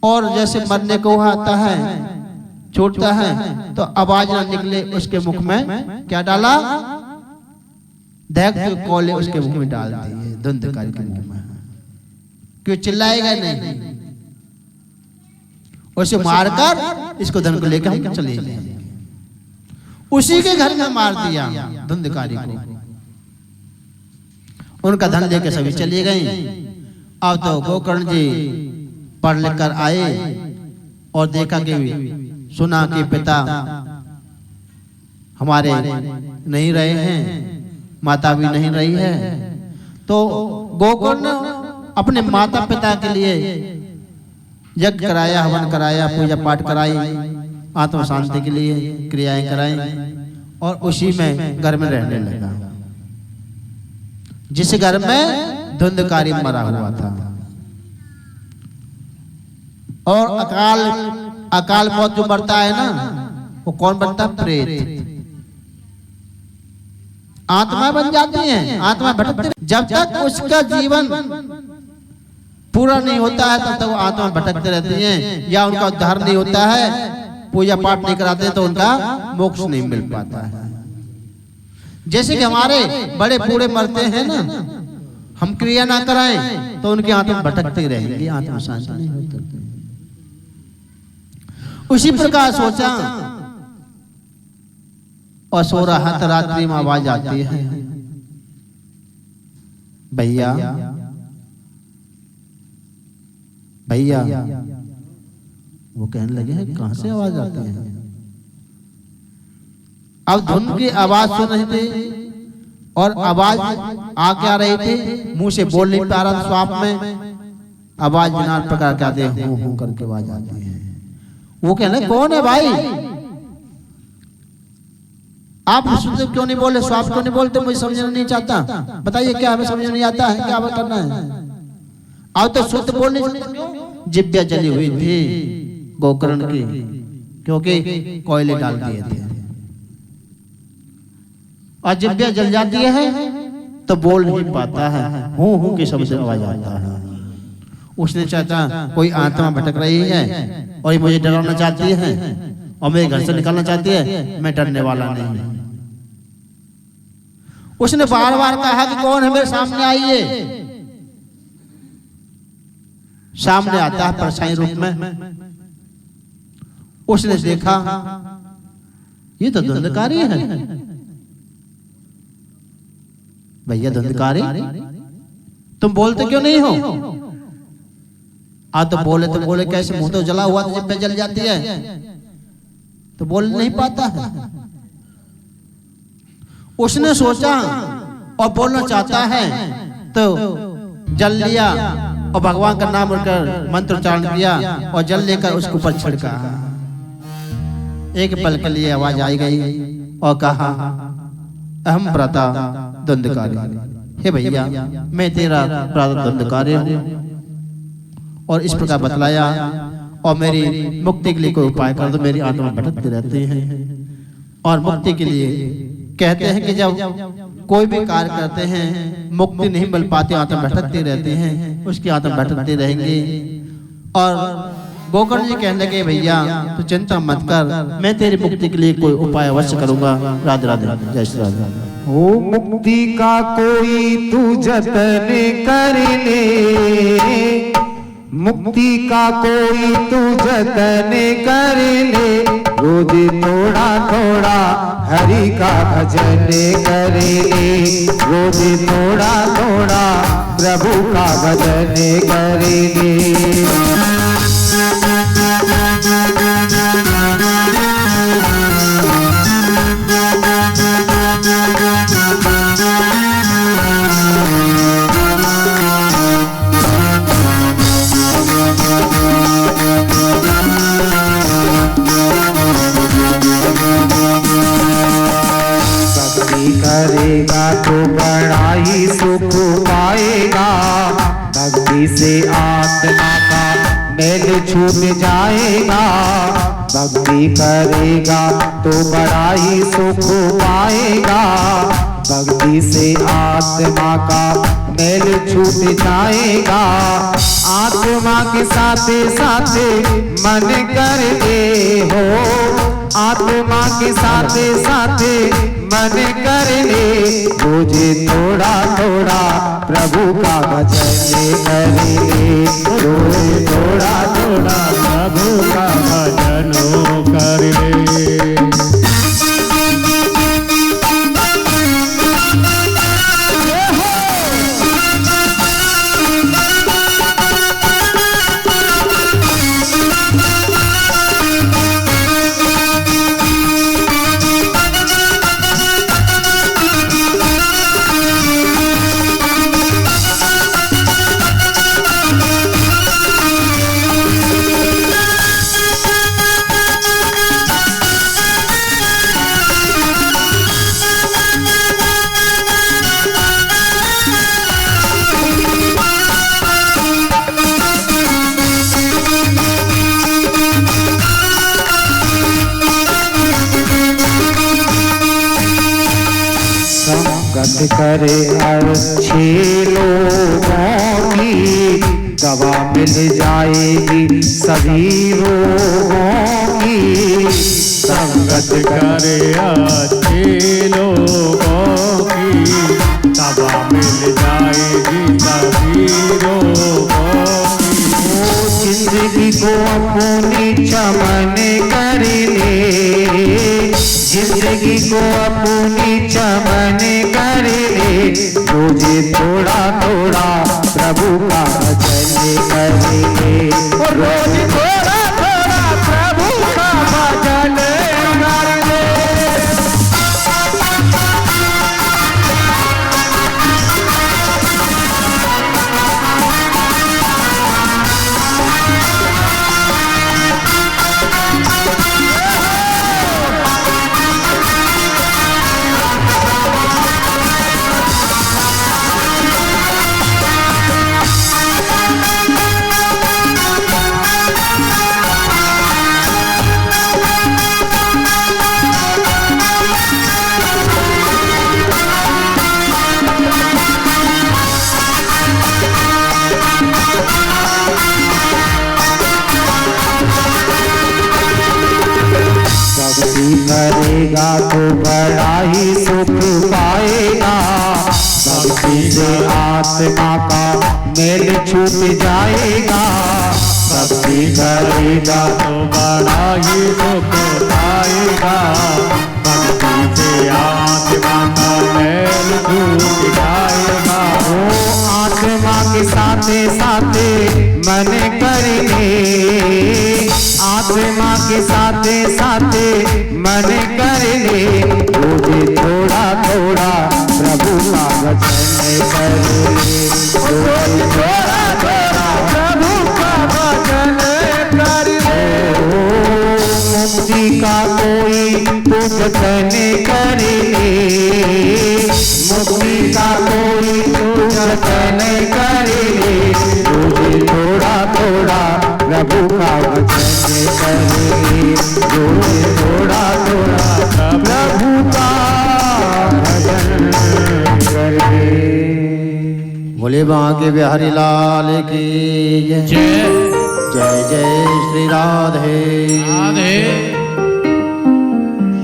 और जैसे मरने को आता है, छूटता है, तो आवाज ना निकले उसके मुख में क्या डाला? दैत्य के कोले उसके मुख में डाल दिए, धुंधकारी के मुख में। क्यों चिल्लाएगा नहीं? उसे मारकर इसको धन को लेकर हम चले जाएंगे। उसी के घर में मार दिया धुंधकारी को। उनका धन लेकर सभी चली गई। अब तो गोकर्ण जी पढ़ लिख कर आए और देखा कि सुना कि पिता हमारे नहीं रहे हैं, माता भी नहीं रही है, तो गोकर्ण अपने माता पिता के लिए यज्ञ कराया, हवन कराया, पूजा पाठ कराई, आत्म शांति के लिए क्रियाएं कराई और उसी में घर में रहने लगा, जिस घर में धुंधकारी मरा हुआ था। और अकाल मौत जो मरता है ना, वो कौन बनता है? प्रेत। आत्मा बन जाती है, आत्मा भटकती। जब तक उसका जीवन पूरा नहीं होता है तब तक वो आत्मा भटकते रहती हैं, या उनका उद्धार नहीं होता है, पूजा पाठ नहीं कराते तो उनका मोक्ष नहीं मिल पाता है। जैसे कि हमारे बड़े बूढ़े मरते हैं ना, हम क्रिया ना कराएं तो उनकी आत्मा भटकती रहेगी, आत्मा शांति नहीं होती। उसी प्रकार सोचा और सो रहा था, रात्रि में आवाज आती है, भैया भैया। वो कहने लगे हैं कहां से आवाज आती है? अब धुन की आवाज सुन रहे थे और आवाज आ क्या रही थी, मुंह से बोल नहीं पा रहा, स्वाप में आवाज नाना प्रकार के आते हैं, हूं करके आवाज आती है। वो कहने कौन है भाई, आप सुनते क्यों नहीं बोले, स्वाप क्यों नहीं बोलते? मुझे समझना नहीं चाहता, बताइए क्या हमें समझ नहीं आता है, क्या करना है? अब तो शुद्ध बोलने, जिब्या जली हुई थी गोकर्ण की, क्योंकि कोयले डाल दिए थे, और जिब्या जल जाती है तो बोल नहीं पाता है, हूं के शब्द से आवाज आता है। उसने चाहता कोई आत्मा भटक रही है और ये मुझे डराना चाहती है और मेरे घर से निकालना चाहती है, मैं डरने वाला नहीं। उसने बार बार कहा कि कौन है, मेरे सामने आइए। सामने आता है परछाई रूप में। उसने देखा ये तो धुंधकारी है। भैया धुंधकारी, तुम बोलते क्यों नहीं हो? तो बोले कैसे, मुंह तो जला हुआ था, जिब्बे जल जाती है तो बोल नहीं पाता है। उसने सोचा और बोलना चाहता है तो जल लिया और भगवान का नाम लेकर मंत्र उच्चारण किया और जल लेकर उसके ऊपर छिड़का। एक पल के लिए आवाज आई गई और कहा, अहम भ्राता धुंधकारी, हे भैया मैं तेरा भ्राता धुंधकारी हूँ, और इस प्रकार बतलाया, और मेरी मुक्ति के लिए कोई उपाय कर दो, मेरी आत्मा भटकती रहती है। और मुक्ति के लिए कहते हैं कि जब कोई भी कार्य करते हैं मुक्ति नहीं मिल पाती, आत्मा भटकती रहती है, उसकी आत्मा भटकती रहेंगी। और गोकर्ण जी कहने लगे, भैया तू चिंता मत कर, मैं तेरी मुक्ति के लिए कोई उपाय अवश्य करूंगा। राधे राधे, जय श्री राधे। ओ मुक्ति का कोई तू जतन कर ले, मुक्ति का कोई तू जतन कर ले, रोज थोड़ा थोड़ा हरि का भजन करे, रोज थोड़ा थोड़ा प्रभु का भजन करे। करेगा तो बड़ा ही सुख पाएगा, भक्ति से आत्मा का मैल छूट जाएगा। भक्ति करेगा तो बड़ा ही सुख पाएगा, भक्ति से आत्मा का मैल छूट जाएगा। आत्मा के साथ साथ मन कर ले हो, आत्मा के साथ साथ मन कर ले, मुझे थोड़ा थोड़ा प्रभु का भजन करे, रोज थोड़ा थोड़ा प्रभु का भजन कर ले। करे अच्छे लोगों की दवा मिल जाएगी सभी रोगों की। संगत करे अच्छे लोगों की दवा मिल जाएगी सभी रोगों की। जिंदगी को अपनी चमन कर ले, जिंदगी को अपनी चमन कर ले, रोजे थोड़ा थोड़ा प्रभु का भजन कर ले, रोज थोड़ा थोड़ा प्रभु का भजन कर ले। करेगा तो बड़ा ही सुख पाएगा, भक्ति से आत्मा का मेल छूट जाएगा। भक्ति करेगा तो बड़ा ही सुख पाएगा, भक्ति से आत्मा का मैल छूट जाएगा। वो आत्मा के साथे साथे मन करेंगे, आत्मा के साथे साथे मन कर ले, रोजे थोड़ा थोड़ा प्रभु का भजन कर ले, रोज थोड़ा थोड़ा प्रभु का भजन कर ले। मुक्ति का कोई तू जतन कर ले, मुक्ति का कोई तू जतन कर ले, रोजे थोड़ा थोड़ा प्रभु का भजन कर ले, रोज थोड़ा थोड़ा प्रभु का भजन कर ले। बोले बांके बिहारी लाल की जय। जय जय श्री राधे।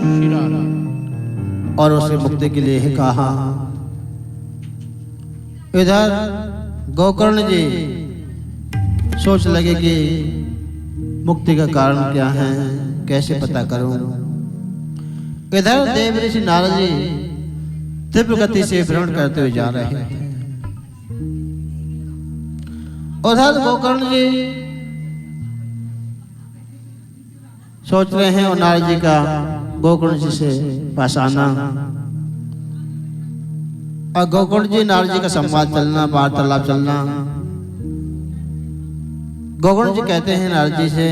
श्री राधे। और उसे मुक्ति के लिए ही कहा। इधर गोकर्ण जी सोच लगे कि मुक्ति का कारण क्या है, कैसे पता करूं। इधर देव ऋषि नारद जी तीव्र गति से भ्रमण करते हुए जा रहे हैं। उधर गोकर्ण जी सोच रहे हैं और नारद जी का गोकर्ण जी से पास आना, और गोकर्ण जी नारद जी का संवाद चलना, वार्तालाप चलना। गोकर्ण जी कहते हैं नारद जी से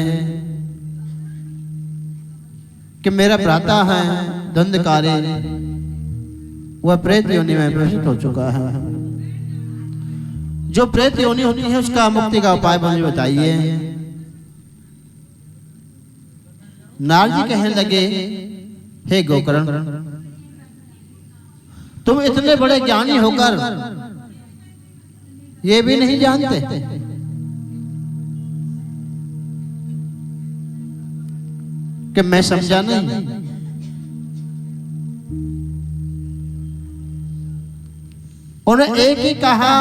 कि मेरा भ्राता है धुंधकारी, वह प्रेत योनि में प्रविष्ट हो चुका है। जो प्रेत योनि होती है उसका मुक्ति का उपाय मुझे बताइए। नारद जी कहने लगे, हे गोकर्ण, तुम इतने बड़े ज्ञानी होकर ये भी नहीं जानते कि मैं समझा नहीं। उन्होंने एक ही कहा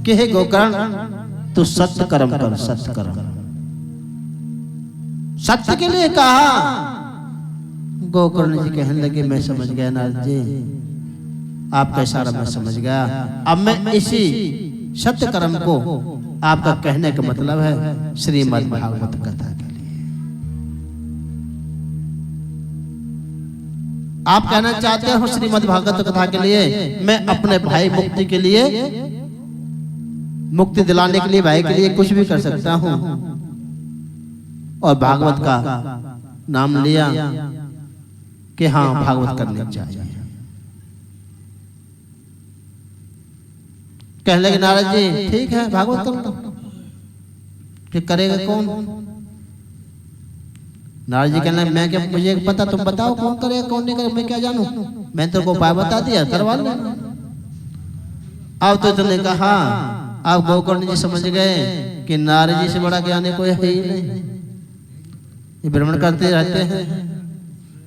कि हे गोकर्ण, तू सत्य कर्म कर, सत्य कर्म। सत्य के लिए कहा। गोकर्ण जी कहने लगे, मैं समझ गया नारद जी, आपका इशारा मैं समझ गया। अब मैं इसी सत्य कर्म को, आपका कहने का मतलब है श्रीमद् भागवत कथा के लिए। आप कहना चाहते हो श्रीमद् भागवत कथा के लिए मैं अपने भाई मुक्ति के लिए, मुक्ति दिलाने के लिए, भाई के लिए कुछ भी कर सकता हूं। और भागवत का नाम लिया कि हाँ भागवत करनी चाहिए। कहने लगे नारद जी, ठीक है भागवत कर लो। कि करेगा कौन? नारद जी कहने मैं क्या, मुझे पता, तुम बताओ कौन करेगा कौन नहीं करेगा, मैं क्या जानूं, मैं तो को उपाय बता दिया, करवा लो। अब तो तुमने कहा, आप गोकर्ण जी समझ गए कि नारद जी से बड़ा ज्ञानी कोई है ही नहीं, ये भ्रमण करते रहते हैं,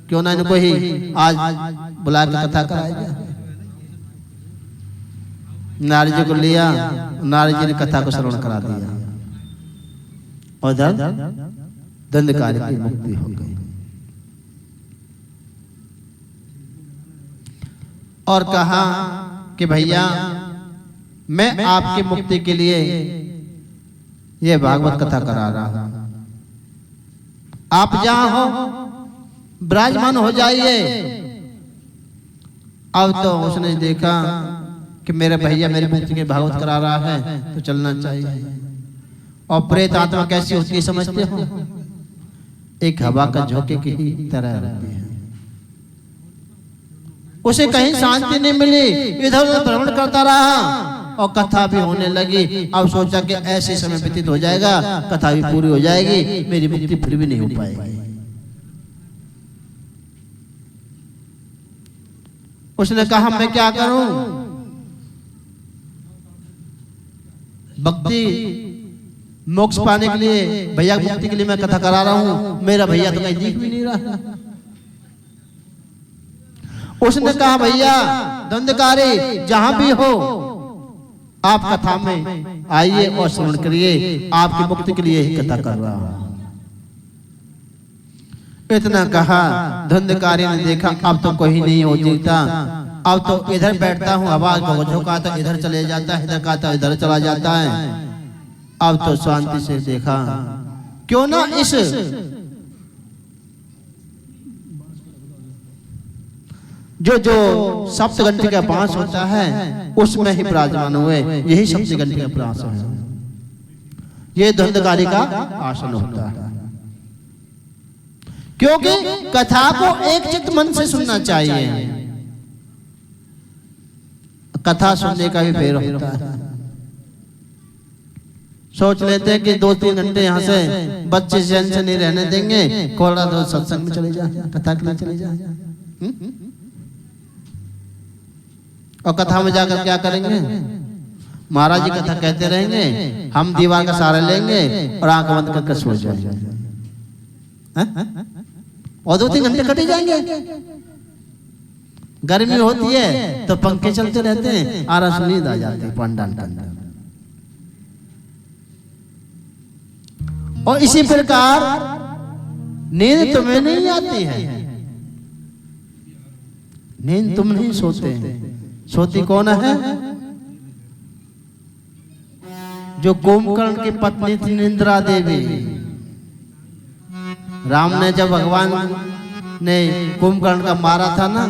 क्यों ना इनको ही आज बुला के कथा कराएगा। नारद जी को लिया, नारद जी ने कथा को श्रवण करा दिया और दंडकारी की मुक्ति हो गई। और कहा कि भैया मैं आपकी मुक्ति के लिए ये भागवत कथा करा रहा हूं, आप जहां हो विराजमान हो जाइए। अब तो उसने देखा कि मेरे भैया मेरी मुक्ति के भागवत करा रहा है तो चलना चाहिए। और प्रेत आत्मा कैसी होती है समझते हो, एक हवा का झोंके की तरह रहती है, उसे कहीं शांति नहीं मिली, इधर उधर भ्रमण करता रहा और कथा भी होने लगी। अब सोचा कि ऐसे समय व्यतीत हो जाएगा, कथा भी पूरी हो जाएगी, मेरी मुक्ति फिर भी नहीं हो पाएगी। उसने कहा मैं क्या करूं, भक्ति मोक्ष पाने के लिए, भैया की मुक्ति के लिए मैं कथा करा रहा हूं, मेरा भैया तो कहीं दिख भी नहीं रहा। उसने कहा भैया दंडकारी जहां भी हो आप कथा में आइए और श्रवण करिए, आपकी मुक्ति के लिए ही कथा कर रहा हूं। इतना कहा, धंधकारी ने देखा अब तो कोई नहीं हो जीता, अब तो इधर बैठता हूँ आवाज को झोंकाता इधर चले जाता है, इधर कहता इधर चला जाता है। अब तो शांति से देखा क्यों ना इस जो जो सप्त घंटे का पांच होता है उसमें ही विराजमान हुए, यही सप्त घंटे का प्रयास है, ये धंधकारी का आसन होता है। क्योंकि कथा को एक चित्त मन से सुनना चाहिए, कथा सुनने का भी फेर होता है। सोच लेते हैं कि 2-3 घंटे यहाँ से बच्चे चैन से नहीं रहने देंगे, कोड़ा तो सत्संग में चले जाए, कथा के लिए चले जाए, और कथा में जाकर क्या करेंगे, महाराज जी कथा कहते रहेंगे, हम दीवार का सहारा लेंगे और आंख बंद करके सो जाएंगे, और 2-3 घंटे कटे जाएंगे। गर्मी होती है तो पंखे चलते रहते हैं, आराम से नींद आ जाती है पंडाल के अंदर। और इसी प्रकार नींद तुम्हें नहीं आती है, नींद तुम नहीं सोते, सोती कौन है, जो कुंभकर्ण की पत्नी थी निंद्रा देवी। राम ने जब भगवान ने कुंभकर्ण का मारा था ना,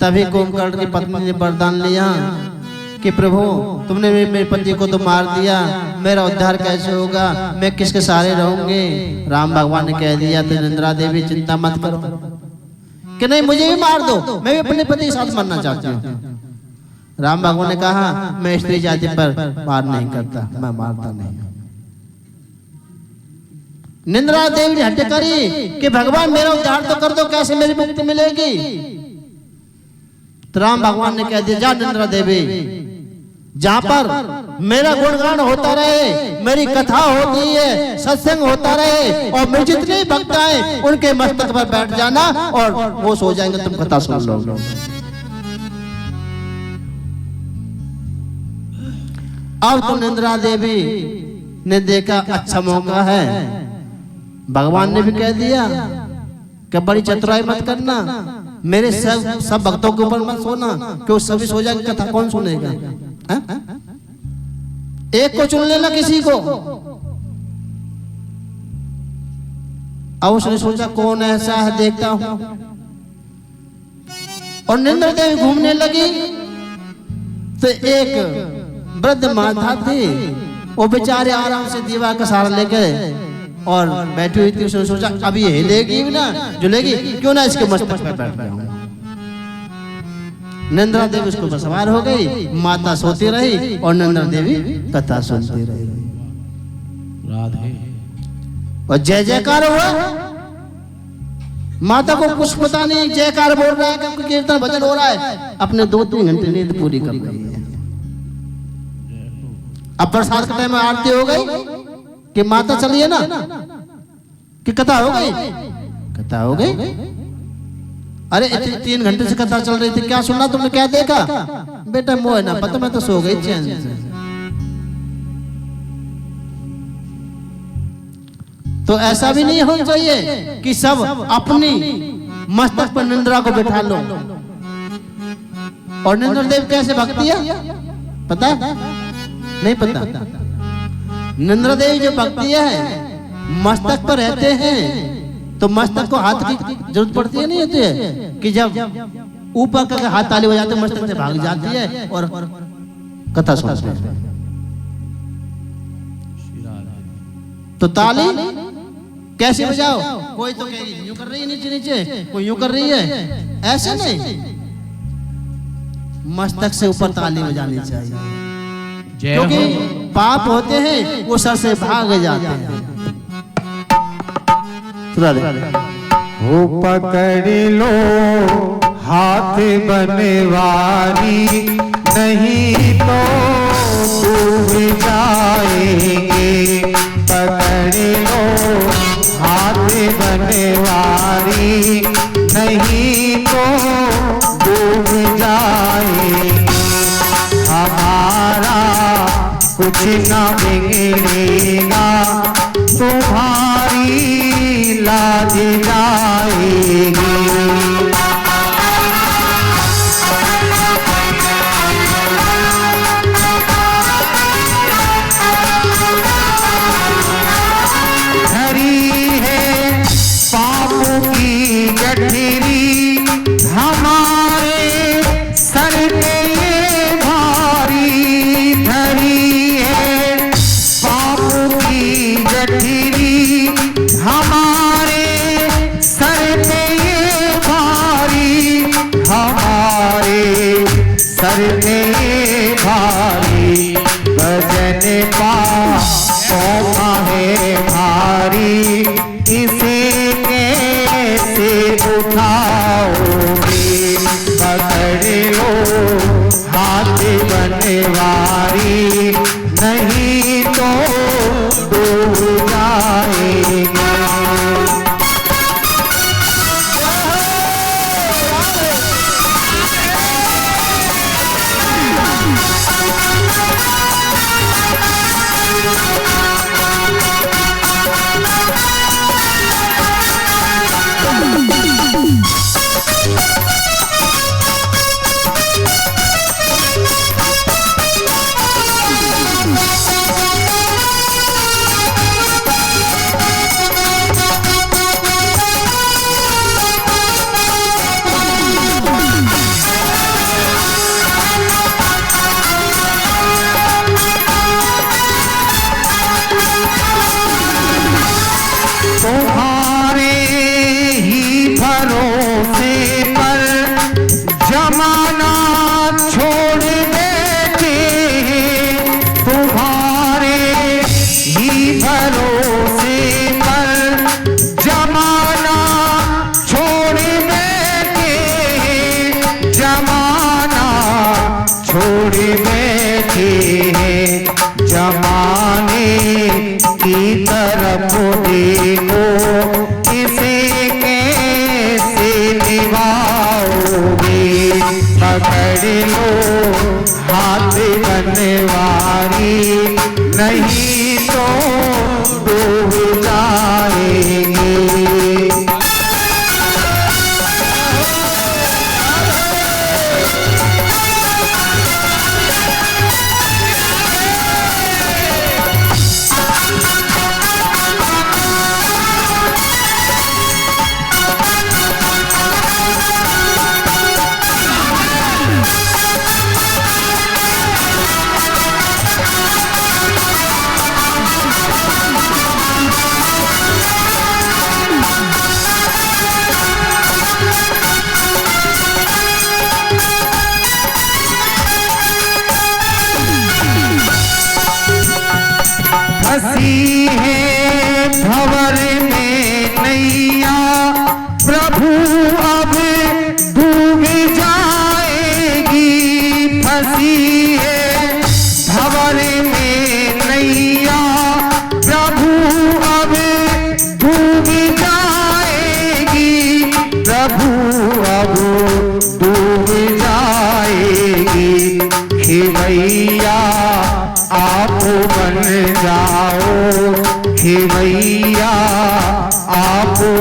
तभी कुंभकर्ण की पत्नी ने वरदान लिया कि प्रभु तुमने मेरे पति को तो मार दिया, मेरा उद्धार कैसे होगा, मैं किसके सहारे रहूंगी। राम भगवान ने कह दिया तो निंद्रा देवी चिंता मत करो कि नहीं मुझे भी मार दो, मैं भी अपने पति के साथ मरना चाहती हूँ। राम भगवान ने कहा मैं स्त्री जाति पर वार नहीं करता, मैं मारता नहीं। निंद्रा देवी ने हट करी कि भगवान मेरा उद्धार तो कर दो, कैसे मेरी मुक्ति मिलेगी। तो राम भगवान ने कह दिया जा निंद्रा देवी, जहां पर मेरा गुणगान होता रहे, मेरी कथा होती है, सत्संग होता रहे, और मेरे जितने भक्त आए उनके मस्तक पर बैठ जाना और वो सो जाएंगे, तुम कथा सुन लो। अब तो निंद्रा देवी ने देखा अच्छा मौका है, भगवान ने भी कह दिया कि बड़ी चतुराई मत करना, मेरे सब भक्तों के ऊपर मत सोना, क्यों सभी सो जाएंगे, कथा कौन सुनेगा। एक को चुन लेना किसी को। अब उसने सोचा कौन ऐसा है देखता हूं, और निंद्रा देवी घूमने लगी तो एक वृद्ध माता थी, वो बेचारे आराम से दीवार का सहारा लेके और बैठी हुई थी। उसने सोचा अब ये हिलेगी ना, जुलेगी, क्यों ना इसके मस्तक पर बैठ जाऊं। निंद्रा देवी उसको पर सवार हो गई, माता सोती रही और निंद्रा देवी कथा सुनती रही। राधे। और जय जयकार हुआ। माता को कुछ पता नहीं, जयकार बोल रहा है कि कीर्तन भजन हो रहा है, अपने 2-3 घंटे नींद पूरी कर रही है। अब प्रसाद के टाइम में आरती हो गई कि माता चलिए ना, कि कथा हो गई, कथा हो गई। अरे 3 घंटे से कथा चल रही थी, क्या सुनना तुमने, क्या देखा? बेटा मोह ना पता, मैं तो सो गई चैन से। तो ऐसा भी नहीं होना चाहिए कि सब अपनी मस्तक पर निंद्रा को बैठा लो। और निंद्रदेव कैसे भक्ति है पता है? नहीं पता। निंद्रदेव जो भक्ति है मस्तक पर रहते हैं, तो मस्तक को हाथ की जरूरत पड़ती है, नहीं होती है कि जब ऊपर का हाथ ताली हो जाते मस्तक से भाग जाती है और कथा सुनते हैं। तो ताली कैसे बजाओ? कोई तो कहेगी यूं कर रही है नीचे नीचे, कोई यूं कर रही है, ऐसे नहीं, मस्तक से ऊपर ताली बजानी चाहिए, क्योंकि पाप होते हैं वो सर से भाग जाते हैं। हो पकड़ लो हाथ बनवारी, नहीं तो डूब जाएंगे। पकड़ लो हाथ बनवारी, नहीं तो डूब जाएंगे। हमारा कुछ न बिगड़ेगा, तुम्हारी लाज जाएगी। धरी है पापों की गठरी, हमारे सर पे ये भारी। धरी है पापों की गठरी, हमारे सर पे ये भारी। हमारे सर पे ये भारी, भजन पापों है भारी, इसे कैसे उठाओगे। पकड़ लो हाथ बनवारी, नहीं तो डूब जाएंगे। तुम्हारे ही भरोसे पर जमाना छोड़ बैठे हैं। तुम्हारे ही भरोसे पर जमाना छोड़ बैठे हैं। जमाना छोड़ बैठे हैं। जमाने की तरफ देखो, इसे कैसे निभाओगे। पकड़ लो हाथ बनवारी, नहीं तो डूब जाएंगे।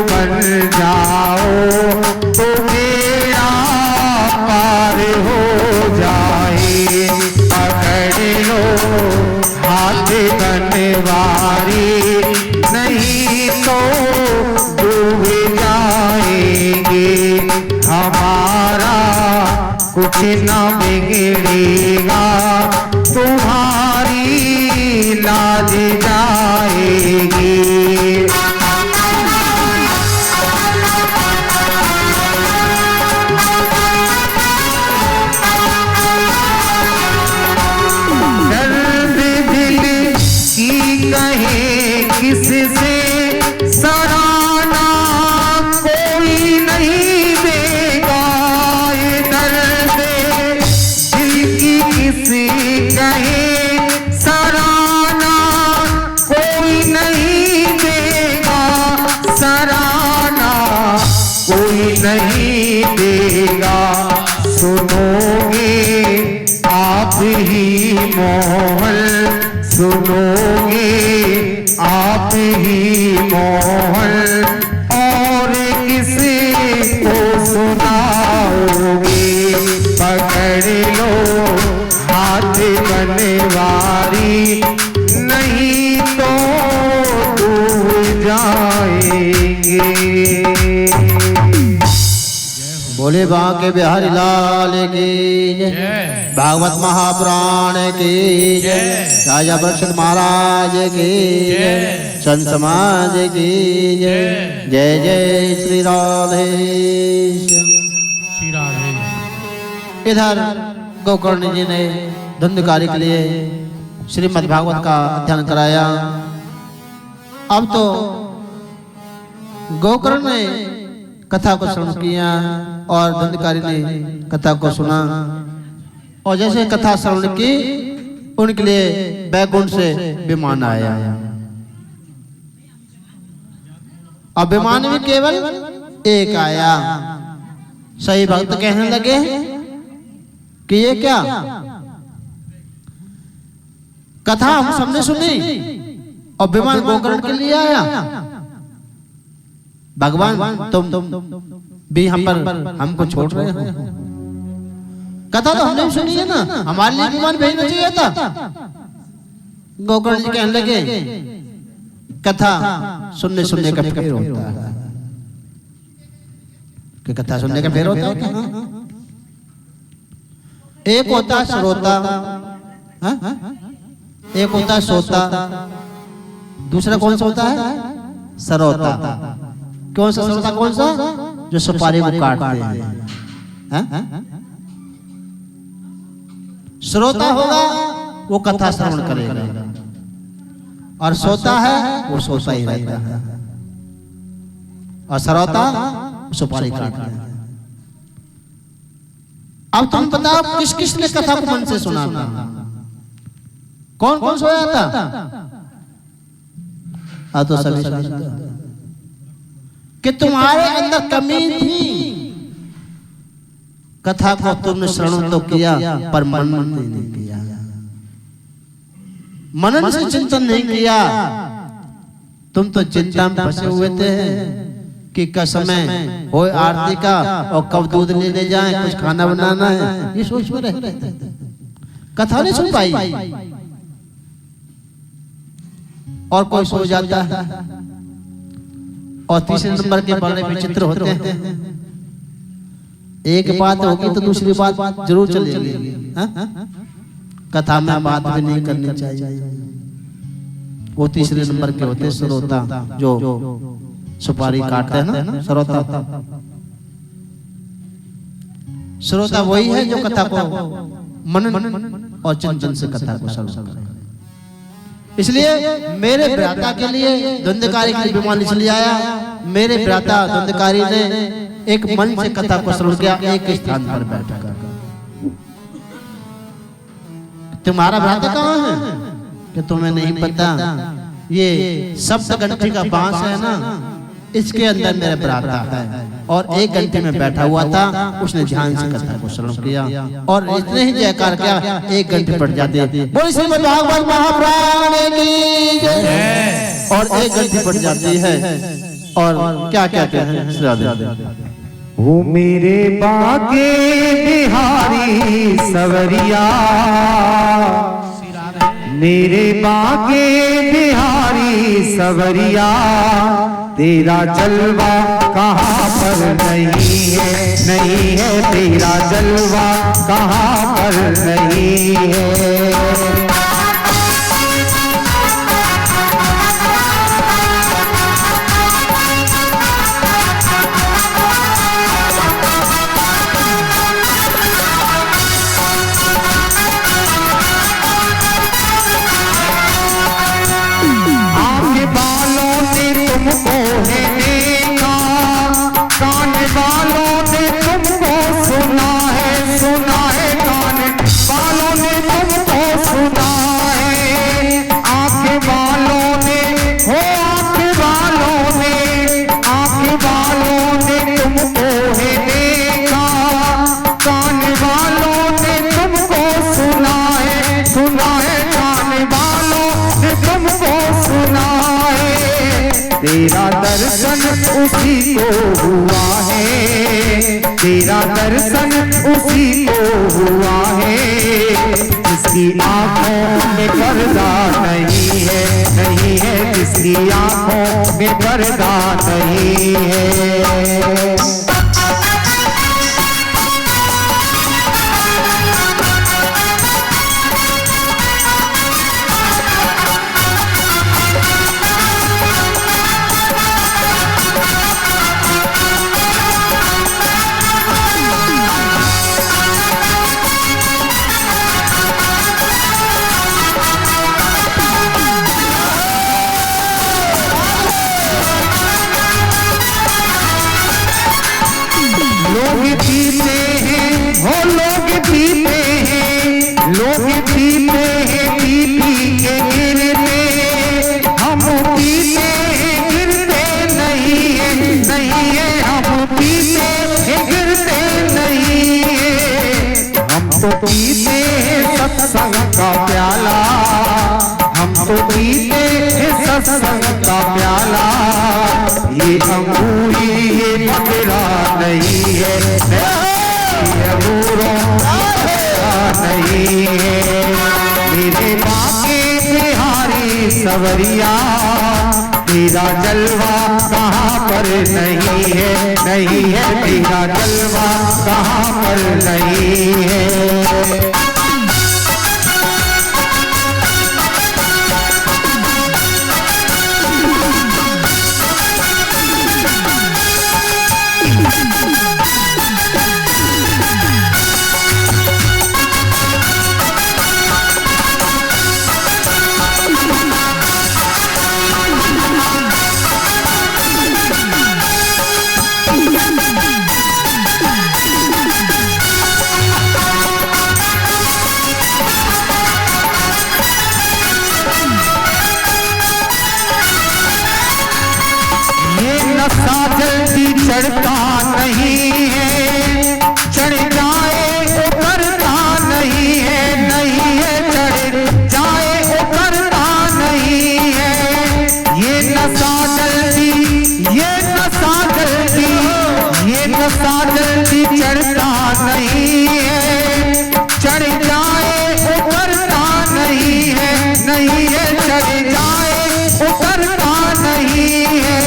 बन जाओ तो मेरा पार हो जाए। पकड़ लो हाथ बनवारी, नहीं तो डूब जाएंगे। हमारा कुछ न बिगड़ेगा, तुम्हारी लाज जाएगी। दर्द दिल की कहे किससे सराहना कोई नहीं देगा। ये दर्द दिल की किसी कहे सराहना कोई नहीं देगा। सराहना कोई नहीं देगा। सुनोगे आप ही मोहन, सुनोगे आप ही मोहन, और किसी को सुनाओगे। पकड़ लो हाथ बनवारी, नहीं तो डूब जाएंगे। बोले बांके बिहारी लाल की जय, भागवत महापुराण की जय, राजा बक्षित महाराज की जय, संत समाज की जय। जय जय श्री राधे। श्री राधे। इधर गोकर्ण जी ने धुंधकारी के लिए श्रीमद् भागवत का अध्ययन कराया। अब तो गोकर्ण ने कथा को श्रवण किया और धुंधकारी ने कथा को सुना, और जैसे कथा श्रवण की उनके लिए बैकुंठ से विमान आया। अब विमान भी केवल एक आया। सही भक्त कहने लगे कि ये क्या कथा हम सबने सुनी और विमान गोकर्ण के लिए आया। भगवान तुम भी हम पर हमको छोड़ रहे हो। कथा तो हमने सुनी है ना, हमारे लिए विमान भेजना चाहिए था। गोकर्ण जी कहने लगे कथा सुनने सुनने का फेर होता है कि कथा सुनने का फेर होता है। एक होता है श्रोता, एक होता है श्रोता, दूसरा कौन सा होता है सरोता। कौन सा श्रोता, कौन सा जो सुपारी को काटते हैं। श्रोता होगा वो कथा श्रवण करेगा, और सोता है वो सोता ही रहता है, और सरोता सुपारी काटता है। अब तुम बताओ किस किस ने कथा को मन से सुना था? कौन कौन सोया था? तो सभी कि तुम्हारे अंदर कमी थी। कथा को तुमने श्रवण तो किया पर मनन नहीं किया, मनन से चिंतन नहीं किया। तुम तो चिंता में फंसे हुए थे कि का समय हो आरती का और कब दूध लेने जाएं, कुछ खाना बनाना है, ये सोच में रहते थे। कथा नहीं सुन पाई। और कोई सो जाता है, और तीसरे नंबर के बड़े विचित्र होते हैं। एक बात होगी तो दूसरी बात जरूर चलेगी। कथा में बात भी नहीं करनी चाहिए। वो तीसरे नंबर के होते श्रोता, जो सुपारी काटते हैं ना, श्रोता। श्रोता वही है जो कथा को मनन और चिंतन से कथा को श्रवण करे। इसलिए मेरे भ्राता के लिए धुंधकारी के विमान इसलिए आया। मेरे भ्राता धुंधकारी ने एक मन से कथा को श्रवण किया, एक स्थान पर बैठकर। तुम्हारा भ्राता कहाँ है कि तुम्हें नहीं पता? ये सप्त घंटे का बांस है ना, इसके अंदर मेरा भ्राता है, और एक घंटे में बैठा हुआ था। उसने ध्यान से कथा को श्रवण किया और इतने ही जयकार किया, एक घंटे पड़ जाते। बोल श्रीमद् भागवत महापुराण की जय। और एक गलती पड़ जाती है। और क्या कहते हैं श्रीराधे? वो मेरे बाके बिहारी सवरिया, मेरे बाके बिहारी सवरिया, तेरा जलवा कहाँ पर नहीं है, नहीं है तेरा जलवा कहाँ पर नहीं है। तेरा दर्शन उसी को हुआ है, तेरा दर्शन उसी को हुआ है, जिसकी आंखों में पर्दा नहीं है, नहीं है जिसकी आंखों में पर्दा नहीं है। लोग पीते हैं, हो लोग पीते हैं, लोग पीते हैं, पी पी के गिरते, हम पीते हैं गिरते नहीं है, नहीं है हम पीते हैं गिरते नहीं है। हम तो पीते हैं सत्संग का प्याला, हम तो पीते हैं सत्संग का प्याला, ये अंगूरी ये पकड़ा नहीं है, नहीं है। मेरे बाके बिहारी सवरिया, तेरा जलवा कहाँ पर नहीं है, नहीं है तेरा जलवा कहाँ पर नहीं है। नशा जल्दी चढ़ता नहीं है, चढ़ जाए उतरता नहीं है, नहीं है चढ़ जाए उतरता नहीं है। ये नशा जल्दी, ये नशा जल्दी, ये नशा जल्दी चढ़ता नहीं है, चढ़ जाए उतरता नहीं है, नहीं है चढ़ जाए उतरता नहीं है।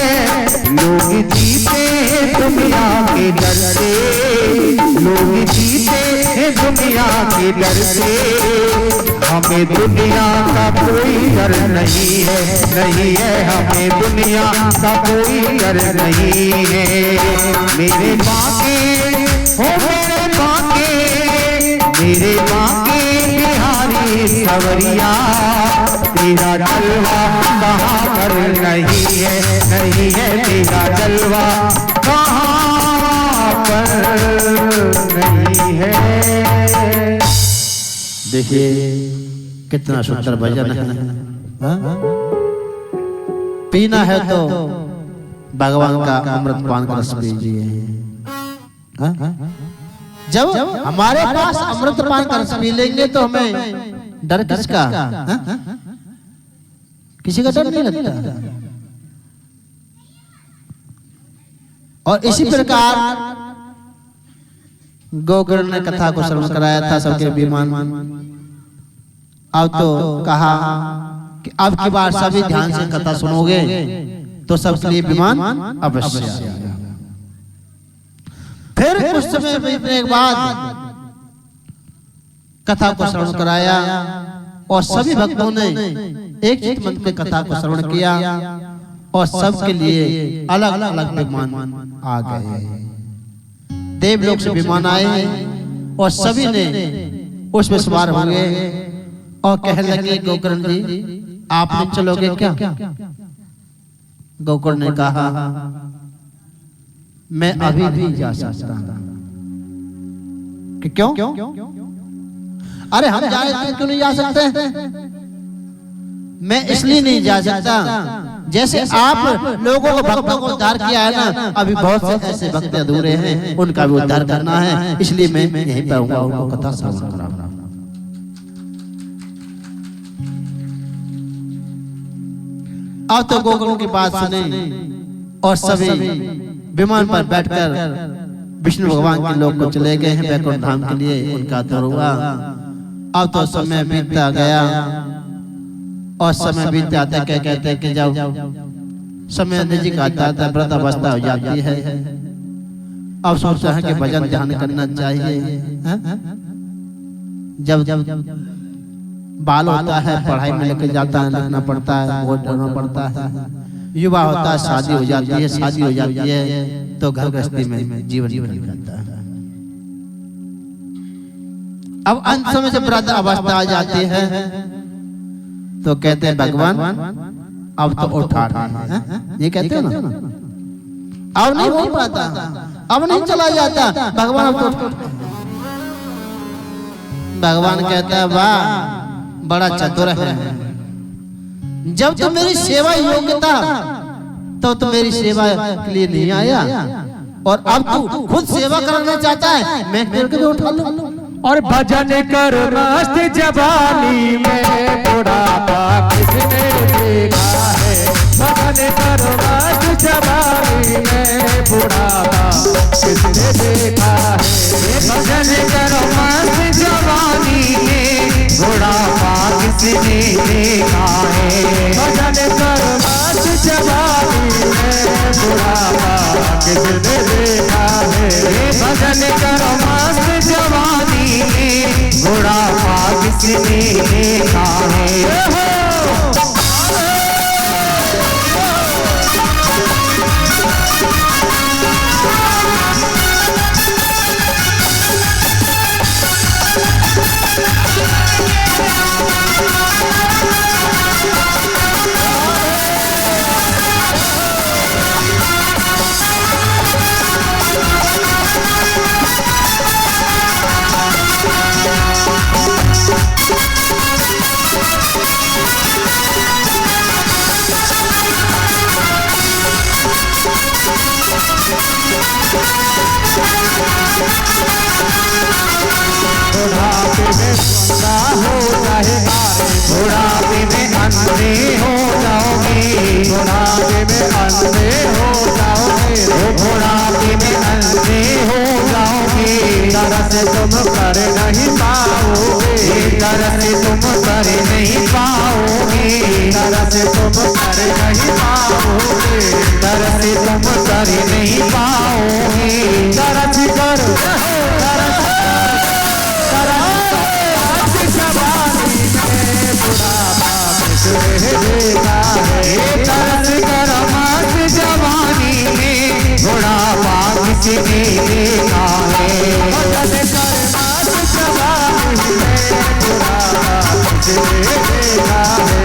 लोग जीते हैं दुनिया के डर से, लोग जीते हैं दुनिया के डर से, हमें दुनिया का कोई डर नहीं है, नहीं है हमें दुनिया का कोई डर नहीं है। मेरे बाके हो मेरे बाके, मेरे बाके बिहारी सवरिया, तेरा जलवा कहाँ पर नहीं है, नहीं है तेरा जलवा कहाँ पर नहीं है। देखिए कितना सुंदर भजन है। पीना है तो भगवान का अमृत पान का रस पीजिए। जब हमारे पास अमृत पान का रस पी लेंगे तो हमें डर किसका? किसी का डर नहीं लगता। और इसी प्रकार गोकर्ण ने कथा को श्रवण कराया था सबके अभिमान। अब तो कहा कि अब की बार सभी ध्यान से कथा सुनोगे तो सबके लिए विमान अवश्य। फिर कुछ समय बीतने के बाद कथा को श्रवण कराया और सभी भक्तों ने एक चित्त मन के कथा को श्रवण किया और सबके लिए अलग अलग विमान आ गए। देवलोक से विमान आए और सभी ने उसमें सवार हो गए और कहने लगे गोकर्ण जी आप नहीं चलोगे क्या? गोकर्ण ने कहा मैं अभी भी जा सकता हूं। कि क्यों? अरे हम जाए तो क्यों नहीं जा सकते? मैं इसलिए नहीं जा सकता, जैसे आप लोगों को भक्तों को उद्धार किया है ना, अभी बहुत से ऐसे भक्त अधूरे हैं, उनका भी उद्धार करना है, इसलिए मैं यहीं पर हूँ, उनको कथा श्रवण कराऊंगा। अब तो गोकर्ण की बात सुने और सभी विमान पर बैठकर विष्णु भगवान के लोक को चले गए हैं वैकुंठ धाम के लिए। उनका दौर हुआ। अब तो समय बीतता गया और समय बीतते आते क्या कहते हैं कि जब समय नजीक आता है व्रत अवस्था हो जाती है। अब सोचता है कि भजन ध्यान करना चाहिए। जब बाल होता है पढ़ाई में लेकर जाता है, लिखना पड़ता है, बहुत डरना पड़ता है। युवा होता है शादी हो जाती है, शादी हो जाती है तो घर गृहस्थी में जीवन निकल जाता है। अब अंत समय जब वृद्ध अवस्था आ जाती है तो कहते हैं भगवान अब तो उठा रहे हैं, ये कहते हैं ना। अब नहीं हो पाता, अब नहीं चला जाता भगवान। अब तो भगवान कहता है वाह बड़ा चतुर है, जब तो मेरी सेवा योग्यता तो मेरी सेवा के लिए नहीं आया और अब तू खुद सेवा करना चाहता है, मैं करके उठा लूं। और भजन कर मस्त जवानी में बुढ़ापा किसने देखा है? भजन कर मस्त जवानी में बुढ़ापा किसने देखा है? भजन कर मस्त जवानी में बुढ़ापा किसने देखा है? भजन कर मस्त जवानी में बुढ़ापा किसने देखा है? भजन कर मस्त जवानी बुढ़ापा किसने देखा है? बुढ़ापे में बंदा हो चाहे बुढ़ापे में अंधे हो जाओगे, बुढ़ापे में अंधे हो जाओगे, बुढ़ापे में अंधे हो जाओगे। तरस तुम कर नहीं पाओगे, तरस तुम कर नहीं पाओगे, तरस तुम कर नहीं पाओगे, तरस तुम कर नहीं पाओगे। तरस करो देखा है, तरस कर मस्त जवानी में बुढ़ापा किसने देखा है? भजन कर मस्त जवानी में बुढ़ापा किसने देखा है?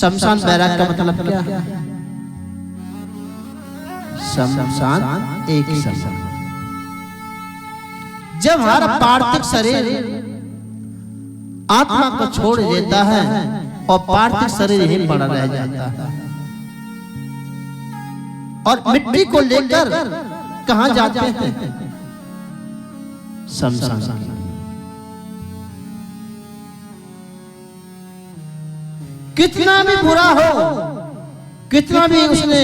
शमशान बैराग का मतलब क्या है? शमशान एक ही शमशान। जब हमारा पार्थिव शरीर आत्मा को छोड़ देता है और पार्थिव शरीर ही पड़ा रह जाता है और मिट्टी को लेकर कहां जाते हैं? शमशान। कितना भी बुरा हो, कितना भी उसने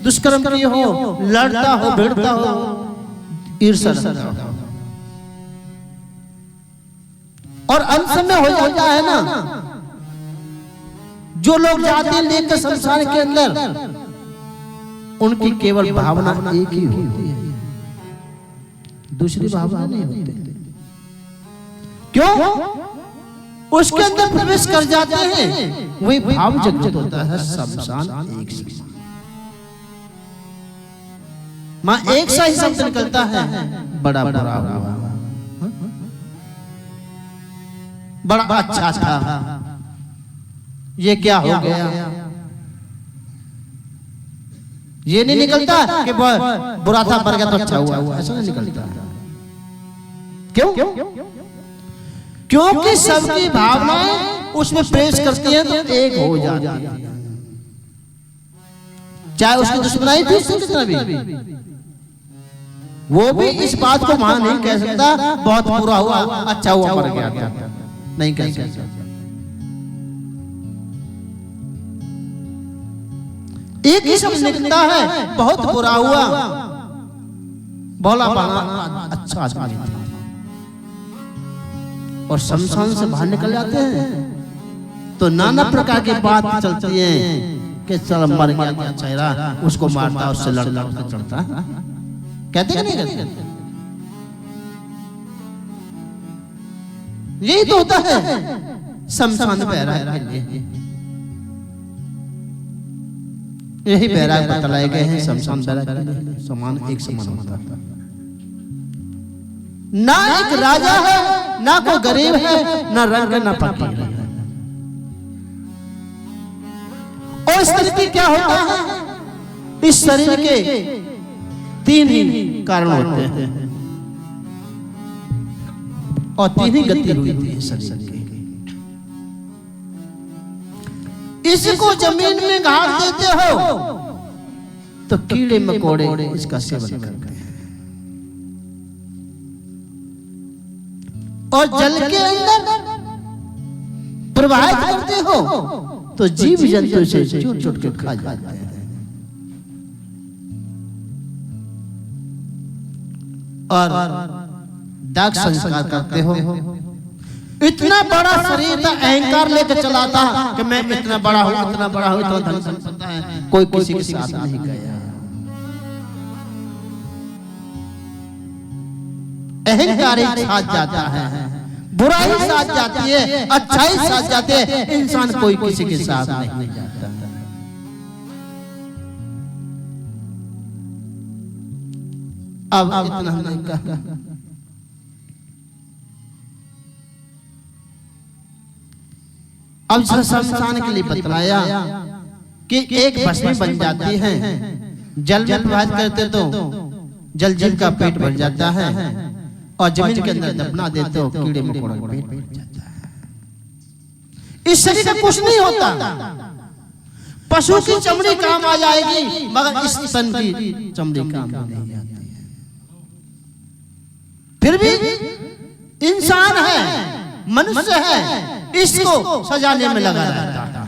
दुष्कर्म किए हो, लड़ता हो, भिड़ता हो, ईर्ष्या रखता हो, और अंत में हो जाता है ना, जो लोग जाते हैं लेकर शमशान के अंदर, उनकी केवल भावना एक ही होती है, दूसरी भावना नहीं होती। क्यों? उसके अंदर प्रवेश कर जाते हैं, वही भाव जागृत होता है। शमशान एक से मां एक सा ही शब्द निकलता है, बड़ा बुरा हुआ, बड़ा अच्छा था, ये क्या हो गया? ये नहीं निकलता कि बुरा था मर गया तो अच्छा हुआ, ऐसा नहीं निकलता। क्यों? क्योंकि सबकी भावनाएं उसमें प्रेस करती हैं तो एक हो जाती है। चाहे उसकी दुश्मनाई थी कितना भी, वो भी इस बात को मान नहीं कह सकता बहुत बुरा हुआ, अच्छा हुआ, मर गया, नहीं कह सकता। एक ही शब्द निकलता है, बहुत बुरा हुआ, भोला भाला अच्छा आदमी था, और शमशान से बाहर निकल जाते हैं तो नाना प्रकार की बात चलती है कि चल मर गया चेहरा, उसको मारता, उससे लड़ता, उससे चढ़ता, कहते कि नहीं कहते? यही तो होता है शमशान बैराग के लिए। यही बैराग बतलाए गए हैं। शमशान बैराग के लिए समान एक समान होता है। ना एक राजा है, ना कोई गरीब है, ना रंग, ना फकीर है। और इस तरीके क्या होता है? इस शरीर के तीन ही कारण होते हैं और तीन ही गति हुई थी शरीर की। इसको जमीन में गाड़ देते हो तो कीड़े मकोड़े इसका सेवन करते हैं, और जल के अंदर प्रवाहित करते हो तो जीव जंतु से चूट चूट के खा जाते हैं। और दाग संस्कार करते हो। इतना बड़ा शरीर था, अहंकार लेकर चला था कि मैं इतना बड़ा हूं, इतना बड़ा हूं, इतना धन संपत्ति है, कोई किसी के साथ नहीं गया। अहंकार ही साथ जाता है, बुराई साथ जाती है, अच्छाई साथ जाते हैं, इंसान कोई किसी के साथ नहीं जाता। अब इतना नहीं कहा। अब शमशान के लिए बतलाया कि एक भस्मी बन जाती है, जल में प्रवाहित करते तो जल जल का पेट भर जाता है, और जमीन के अंदर दफना देते हो कीड़े मकोड़े का पेट भर जाता है। इस शरीर का कुछ नहीं होता। पशु की चमड़ी काम आ जाएगी, मगर इस तन की चमड़ी काम नहीं आती है। फिर भी इंसान है, मनुष्य है, इसको सजाने में लगा रहता है।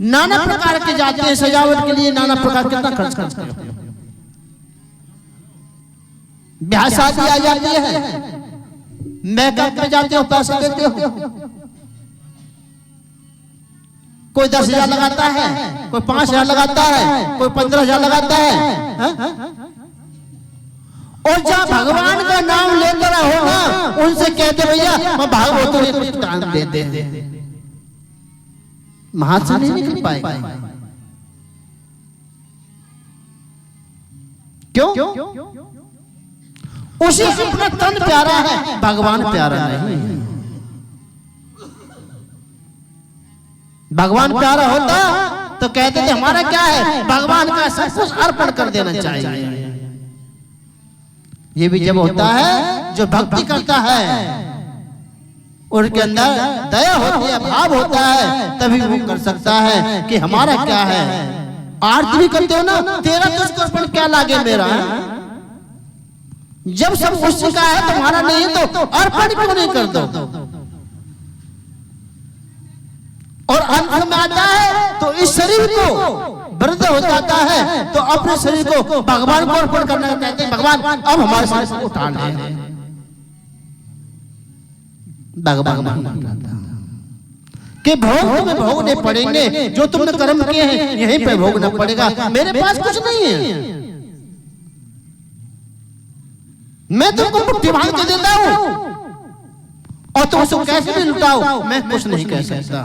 नाना प्रकार के जाते हैं सजावट के लिए, नाना प्रकार कितना खर्च करते हो। ब्याह शादी आ जाती है, मेकअप में जाते हो, पैसे देते हो। कोई 10,000 लगाता है, कोई 5,000 लगाता है, कोई 15,000 लगाता है। और जहाँ भगवान का नाम लेकर होगा, उनसे कहते भैया मैं भागवत में कुछ दान दे दे, हाथ से नहीं निकल पाएगा। क्यों? उसे अपना तन प्यारा है, भगवान प्यारा नहीं है। भगवान प्यारा होता तो कहते थे हमारा क्या है, भगवान का सब कुछ अर्पण कर देना चाहिए। ये भी जब होता है जो भक्ति करता है उनके अंदर दया होती है, भाव होता है, तभी वो कर सकता है कि हमारा क्या है। आरती भी करते हो ना, तेरा तुझको अर्पण क्या लागे मेरा, जब सब कुछ का है तुम्हारा नहीं है तो अर्पण क्यों नहीं कर दो। और अंत में आता है तो इस शरीर को वृद्ध हो जाता है तो अपने शरीर को भगवान को अर्पण करना चाहते हैं। भगवान अब हमारे शरीर को उठा ले, भगवान के भोग तुम्हें भोगने पड़ेंगे, जो तुमने कर्म किए हैं यहीं पे भोगना पड़ेगा। मेरे पास कुछ नहीं है, मैं तुमको मुट्ठी बांध के देता हूं और तुम उसको कैसे भी लुटाओ मैं कुछ नहीं कह सकता।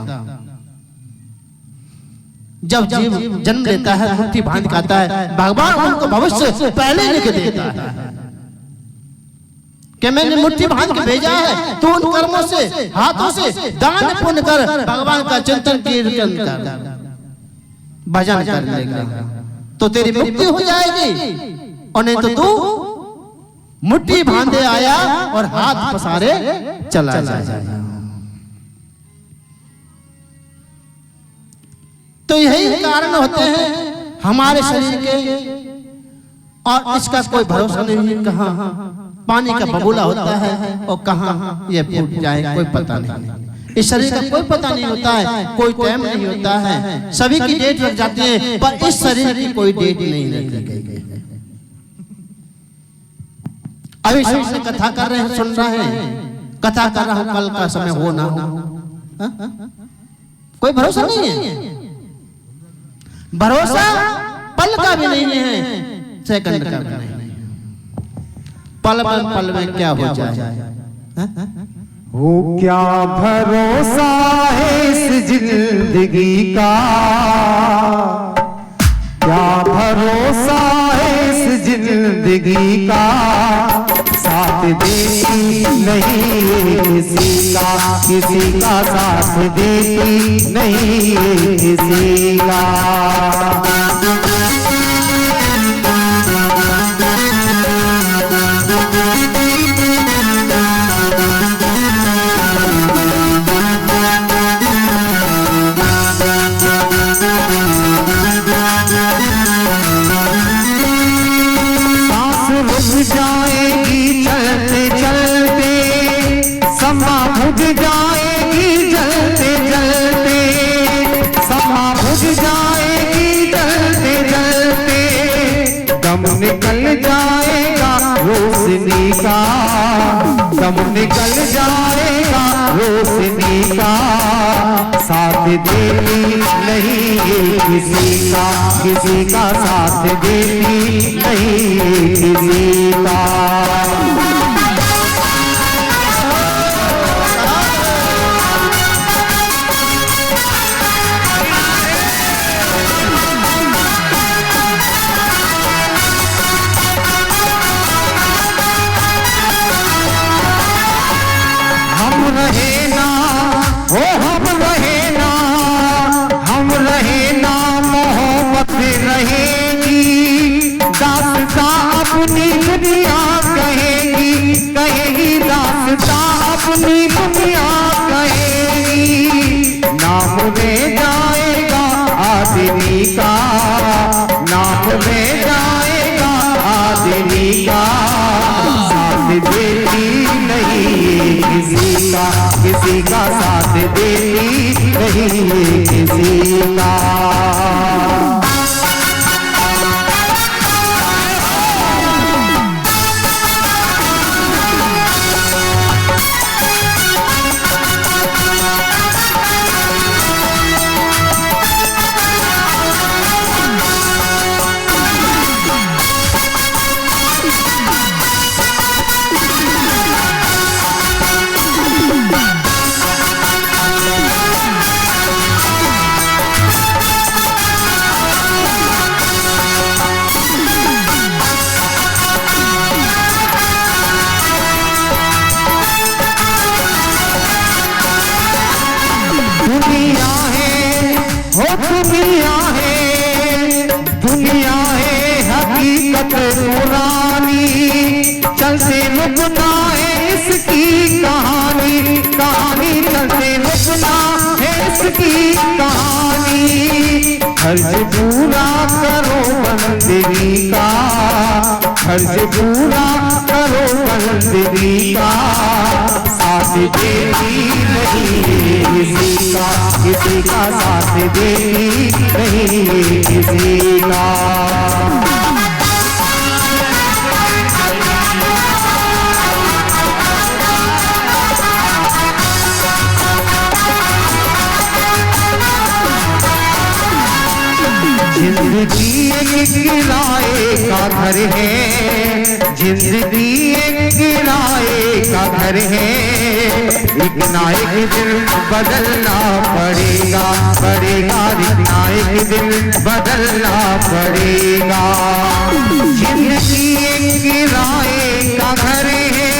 जब जीव जन्म लेता है मुट्ठी बांध के आता है, भगवान उनको भविष्य पहले लिख देता है कि मैंने मुट्ठी बांध के भेजा है, तो उन कर्मों से हाथों से दान पुण्य कर भगवान का चिंतन कीर्तन कर भजन कर लेगा तो तेरी मुक्ति हो जाएगी, और नहीं तो तू मुट्ठी बांधे आया और हाथ पसारे चला जाएगा। तो यही कारण होते हैं हमारे शरीर के, और इसका कोई भरोसा नहीं है कहाँ पानी का बबूला होता है और कहाँ ये फूट जाए कोई पता नहीं। इस शरीर का कोई पता नहीं होता है, कोई टाइम नहीं होता है, सभी की डेट लग जाती है पर इस शरीर की कोई डेट नहीं लगी गई है। अभी सबसे कथा कर रहे हैं, सुन रहे हैं, कथा कर रहा हूं, कल का समय हो ना हो, कोई भरोसा नहीं है। भरोसा पल का भी नहीं है, सेकंड का भी नहीं है, पल पल में क्या हो जाए। हो क्या भरोसा है इस जिंदगी का, क्या भरोसा है इस जिंदगी का, साथ देती नहीं किसी का, किसी का साथ देती नहीं किसी का। जाएगी चलते चलते, समा बुझ जाएगी जलते जलते, समा बुझ जाएगी जलते जलते, दम निकल जाएगा रोशनी का, दम निकल जाएगा रोशनी का, साथ देती नहीं किसी का, किसी का साथ देती नहीं किसी का। हम रहे ना हो, हम रहे ना, हम रहे ना, मोहब्बत रहेगी, दास्तां अपनी दुनिया कहेगी, कहेगी दास्तां अपनी दुनिया कहेगी। नाम में जाएगा आदमी का, नाम में जाएगा आदमी का, साथ देती नहीं किसी का, किसी का साथ देती नहीं किसी का। चलते रुकना है इसकी कहानी, कहानी चलते रुकना है इसकी कहानी। खर्च पूरा करो बंदगी का, खर्च पूरा करो बंदगी का। साथ देती नहीं किसी का, किसी का साथ देती नहीं किसी का। जिंदगी एक किराए का घर है, जिंदगी एक किराए का घर है। एक ना एक दिन बदलना पड़ेगा, पड़ेगा एक ना एक दिन बदलना पड़ेगा। जिंदगी एक किराए का घर है,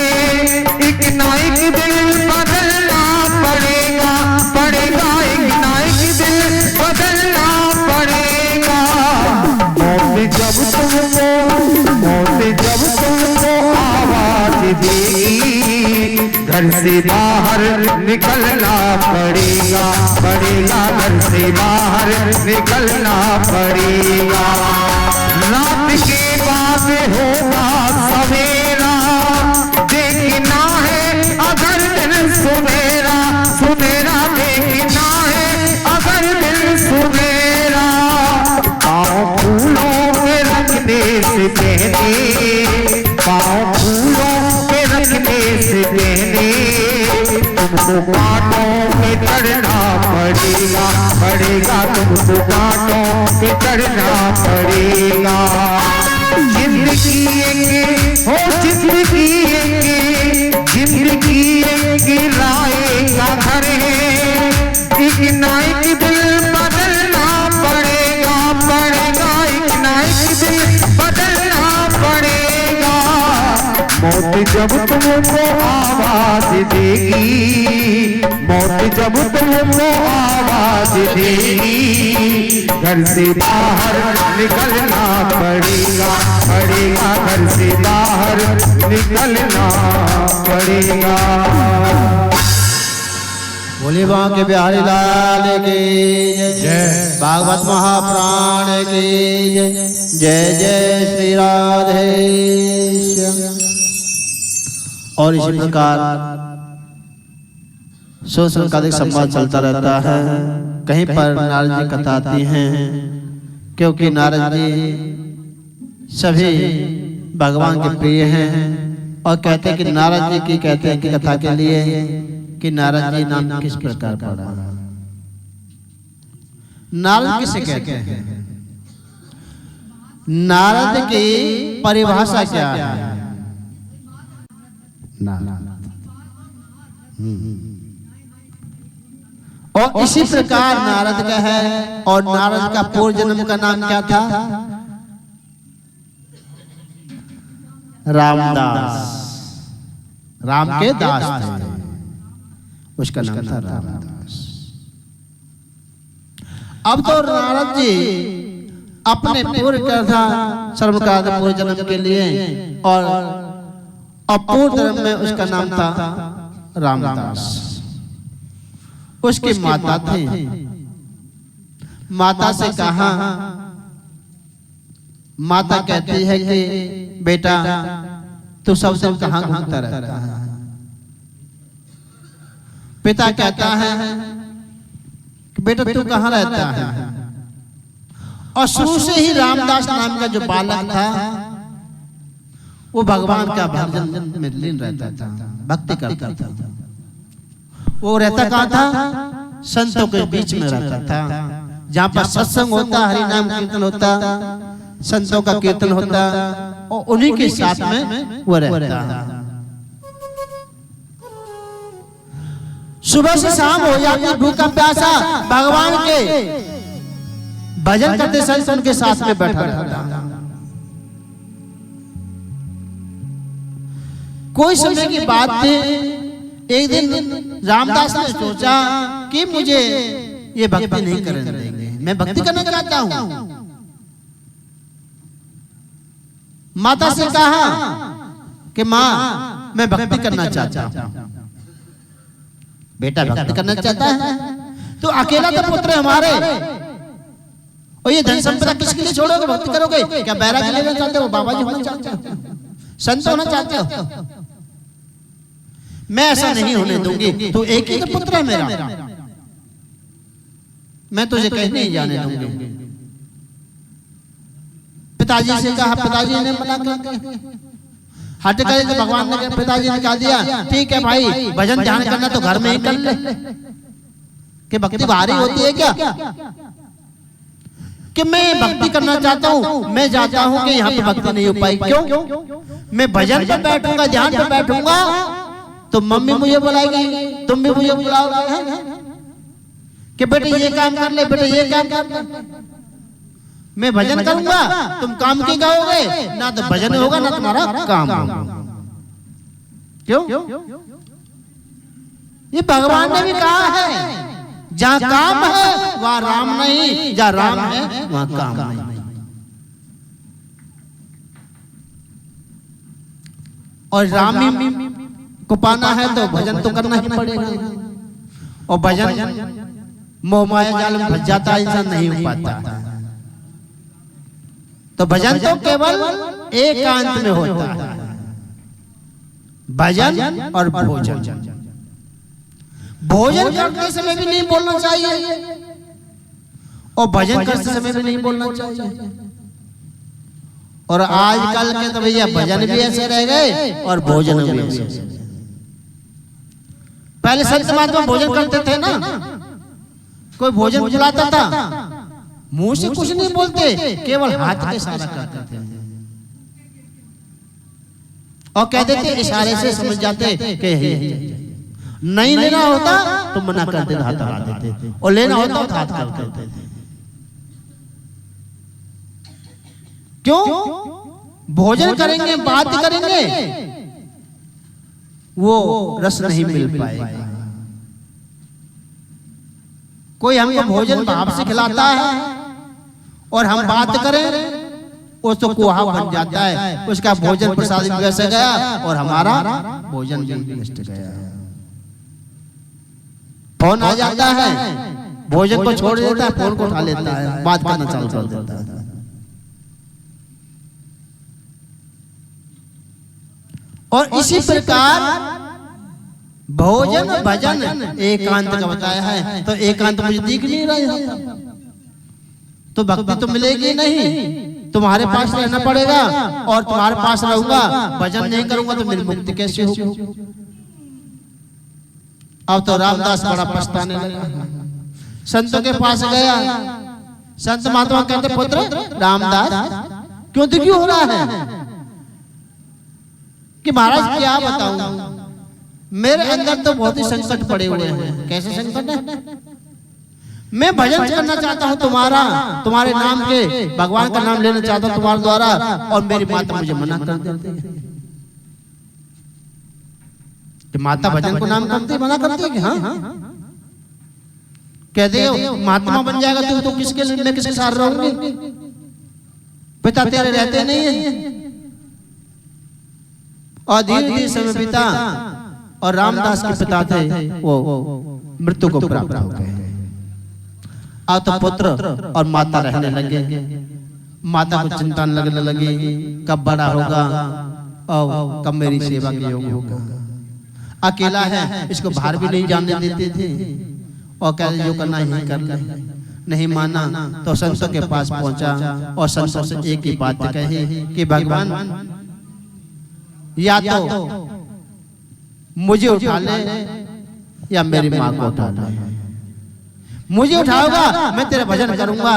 एक ना एक दिन बदलना पड़ेगा, पड़ेगा एक ना एक दिन बदलना पड़ेगा। मौत जब तुमको, मौत जब तुमको आवाज देगी, घर से बाहर निकलना पड़ेगा, पड़ेगा घर से बाहर निकलना पड़ेगा। रात के बाद होगा सवेरा, देखना है अगर दिन सुनेरा, सुनेरा देखना है अगर दिन सुनेरा। पाँव फूलों के रखने से पहले, पाँव फूलों के रखने से पहले तुमको कांटों पे चढ़ना पड़ेगा, पड़ेगा तुमको कांटों पे चढ़ना पड़ेगा। जिंदगी एक हो, जिंदगी एक, जिंदगी एक किराए का घर है। एक ना एक दिल बदलना पड़ेगा, पड़ेगा एक ना एक दिल बदलना पड़ेगा। मौत जब तुमको आवाज देगी, मौत जब तुमको आवाज देगी, घर से बाहर निकलना पड़ेगा, पड़ेगा घर से बाहर निकलना पड़ेगा। बोले वहाँ के बिहारी लाल की जय, भागवत महाप्राण की जय, जय जय श्री राधेश्याम। और इसी प्रकार सोशल संवाद चलता रहता है। कहीं पर नारद जी कथा आती हैं, क्योंकि नारद जी सभी भगवान के प्रिय हैं। और कहते हैं कि नारद जी की कहते हैं कि कथा के लिए कि नारद जी नाम किस प्रकार पड़ा। नारद किसे कहते हैं? नारद की परिभाषा क्या है? और इसी प्रकार नारद का है। और नारद का पूर्व जन्म का नाम क्या था? रामदास। राम के दास थे, उसका नाम था रामदास। अब तो नारद जी अपने पूर्व कथा श्रम का पूर्व जन्म के लिए और पूर्व जन्म में उसका नाम था रामदास। उसकी माता थी। माता से कहा, माता कहती है कि बेटा तू सब दिन कहाँ घूमता रहता है? पिता कहता है कि बेटा तू कहाँ रहता है? और शुरू से ही रामदास नाम का जो बालक था वो भगवान का भजन में लीन रहता था, भक्ति करता था। वो रहता कहाँ था? संतों के बीच में रहता था। जहाँ पर सत्संग होता, हरि नाम कीर्तन होता, संतों का कीर्तन होता, और उन्हीं के साथ में वो रहता। सुबह से शाम हो जाती, भूखा प्यासा भगवान के भजन करते समय उनके साथ में बैठा रहता। कोई समय की बात थी, एक दिन रामदास ने सोचा कि मुझे ये भक्ति नहीं करने देंगे, मैं भक्ति करना चाहता हूं। माता से कहा कि माँ मैं भक्ति करना चाहता हूँ। बेटा भक्ति करना चाहता है तो अकेला तो पुत्र है हमारे, और ये धन संपदा किसके लिए छोड़ोगे, भक्ति करोगे? क्या बैरागी लेना चाहते हो, बाबा जी होना चाहते हो, संत होना चाहते हो? मैं ऐसा नहीं होने दूंगी। तू एक ही तो पुत्र है मेरा, मैं तुझे कहीं नहीं जाने दूंगी। पिताजी से कहा, पिताजी ने मना कर दिया। हट गए तो भगवान ने पिताजी ने कहा दिया ठीक है भाई, भजन ध्यान करना तो घर में ही कर ले, कि भक्ति भारी होती है क्या? कि मैं भक्ति करना चाहता हूँ, मैं जाता हूँ कि यहाँ पे भक्ति नहीं हो पाई। क्यों? मैं भजन पे बैठूंगा, ध्यान पे बैठूंगा तो मम्मी मुझे बुलाएगी, तुम भी मुझे बुलाओगे कि बेटे ये काम कर ले, बेटे ये काम कर ले। मैं भजन करूंगा, तुम काम की गाओगे, ना तो भजन होगा ना तुम्हारा काम होगा। क्यों? ये भगवान ने भी कहा है, जहां काम है वहां राम नहीं, जहां राम है वहां काम नहीं। और राम को पाना है तो भजन तो करना ही पड़ेगा, और भजन मोह माया जाल में फंस जाता इंसान, नहीं हो पाता। तो भजन तो केवल एकांत में होता है, भजन और भोजन। भोजन करते समय भी नहीं बोलना चाहिए, और भजन करते समय भी नहीं बोलना चाहिए। और आजकल के तो भैया भजन भी ऐसे रह गए और भोजन भी ऐसे। पहले संत महात्मा भोजन करते थे ना, कोई भोजन बुलाता था, मुंह से कुछ नहीं बोलते, केवल हाथ के इशारा करते थे और कहते थे, इशारे से समझ जाते कि नहीं लेना होता तो मना करते, हाथ हटा देते थे, और लेना होता तो हाथ कर देते थे। क्यों? भोजन करेंगे, बात करेंगे, वो रस नहीं मिल पाएगा। कोई हमको भोजन भाव से खिलाता है और हम बात करें, उसको कुहा बन जाता है, उसका भोजन प्रसाद भी वैसे गया और हमारा भोजन भी नष्ट गया। फोन आ जाता है, भोजन को छोड़ देता है, फोन को उठा लेता है, बात करना चालू कर देता है। और इसी प्रकार भोजन भजन एकांत का बताया है, तो एकांत मुझे दिख नहीं रहा तो भक्ति तो मिलेगी नहीं। तुम्हारे पास रहना पड़ेगा और तुम्हारे पास रहूंगा, भजन नहीं करूंगा तो मेरी मुक्ति कैसे होगी? अब तो रामदास बड़ा पछताने लगा, संतों के पास गया, संत महात्मा कहते पुत्र रामदास क्यों दुखी हो रहा है? कि महाराज क्या बताऊं, मेरे अंदर तो बहुत ही संकट पड़े हुए हैं। कैसे संकट है? मैं भजन करना चाहता हूँ तुम्हारा, तुम्हारे नाम के, भगवान का नाम लेना चाहता हूँ तुम्हारे द्वारा, और मेरी माता मुझे मना कर देती है कि माता भजन को नाम करती, मना करती है कि हाँ कहते हो महात्मा बन जाएगा तो किसके लिए, मैं किसके साथ रहूंगी? पिता तेरे रहते नहीं है। और धीरे धीरे समय पिता और रामदास के पिता थे वो मृत्यु को प्राप्त हो गए। अब तो पुत्र और माता रहने लगे। माता को चिंता लगने लगी, कब बड़ा होगा और कब मेरी सेवा के योग होगा। अकेला है, इसको बाहर भी नहीं जाने देते थे और कहते जो करना ही कर ले। नहीं माना तो संतों के पास पहुंचा और संतों से एक ही बात कही कि भगवान या तो मुझे उठा ले या मेरी माँ को उठा ले। मुझे उठाओगा मैं तेरा भजन करूंगा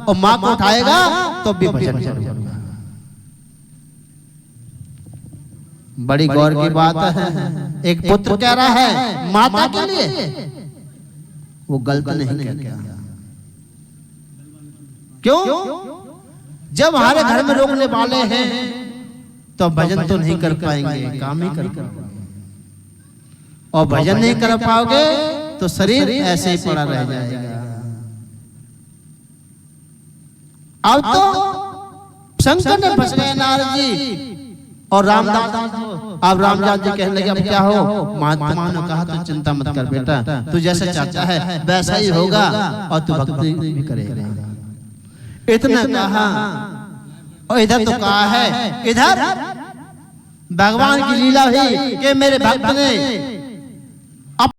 और माँ को उठाएगा तो भी भजन करूंगा। बड़ी गौर की बात है। एक पुत्र कह रहा है माता के लिए, वो गलत नहीं कहता। क्यों? जब हमारे घर में रोकने वाले हैं तो भजन तो नहीं कर पाएंगे, काम ही कर पाएंगे। और भजन नहीं कर पाओगे तो शरीर ऐसे ही पड़ा रह जाएगा। अब तो शंकर ने फंस गए नारद जी और रामदास, अब रामदास जी कहने लगे अब क्या हो? महात्मा ने कहा तो चिंता मत कर बेटा, तू जैसा चाहता है वैसा ही होगा और तू भक्ति भी करेगा। इतना कहा और इधर तो कहा है, इधर भगवान की लीला हुई कि मेरे भक्त ने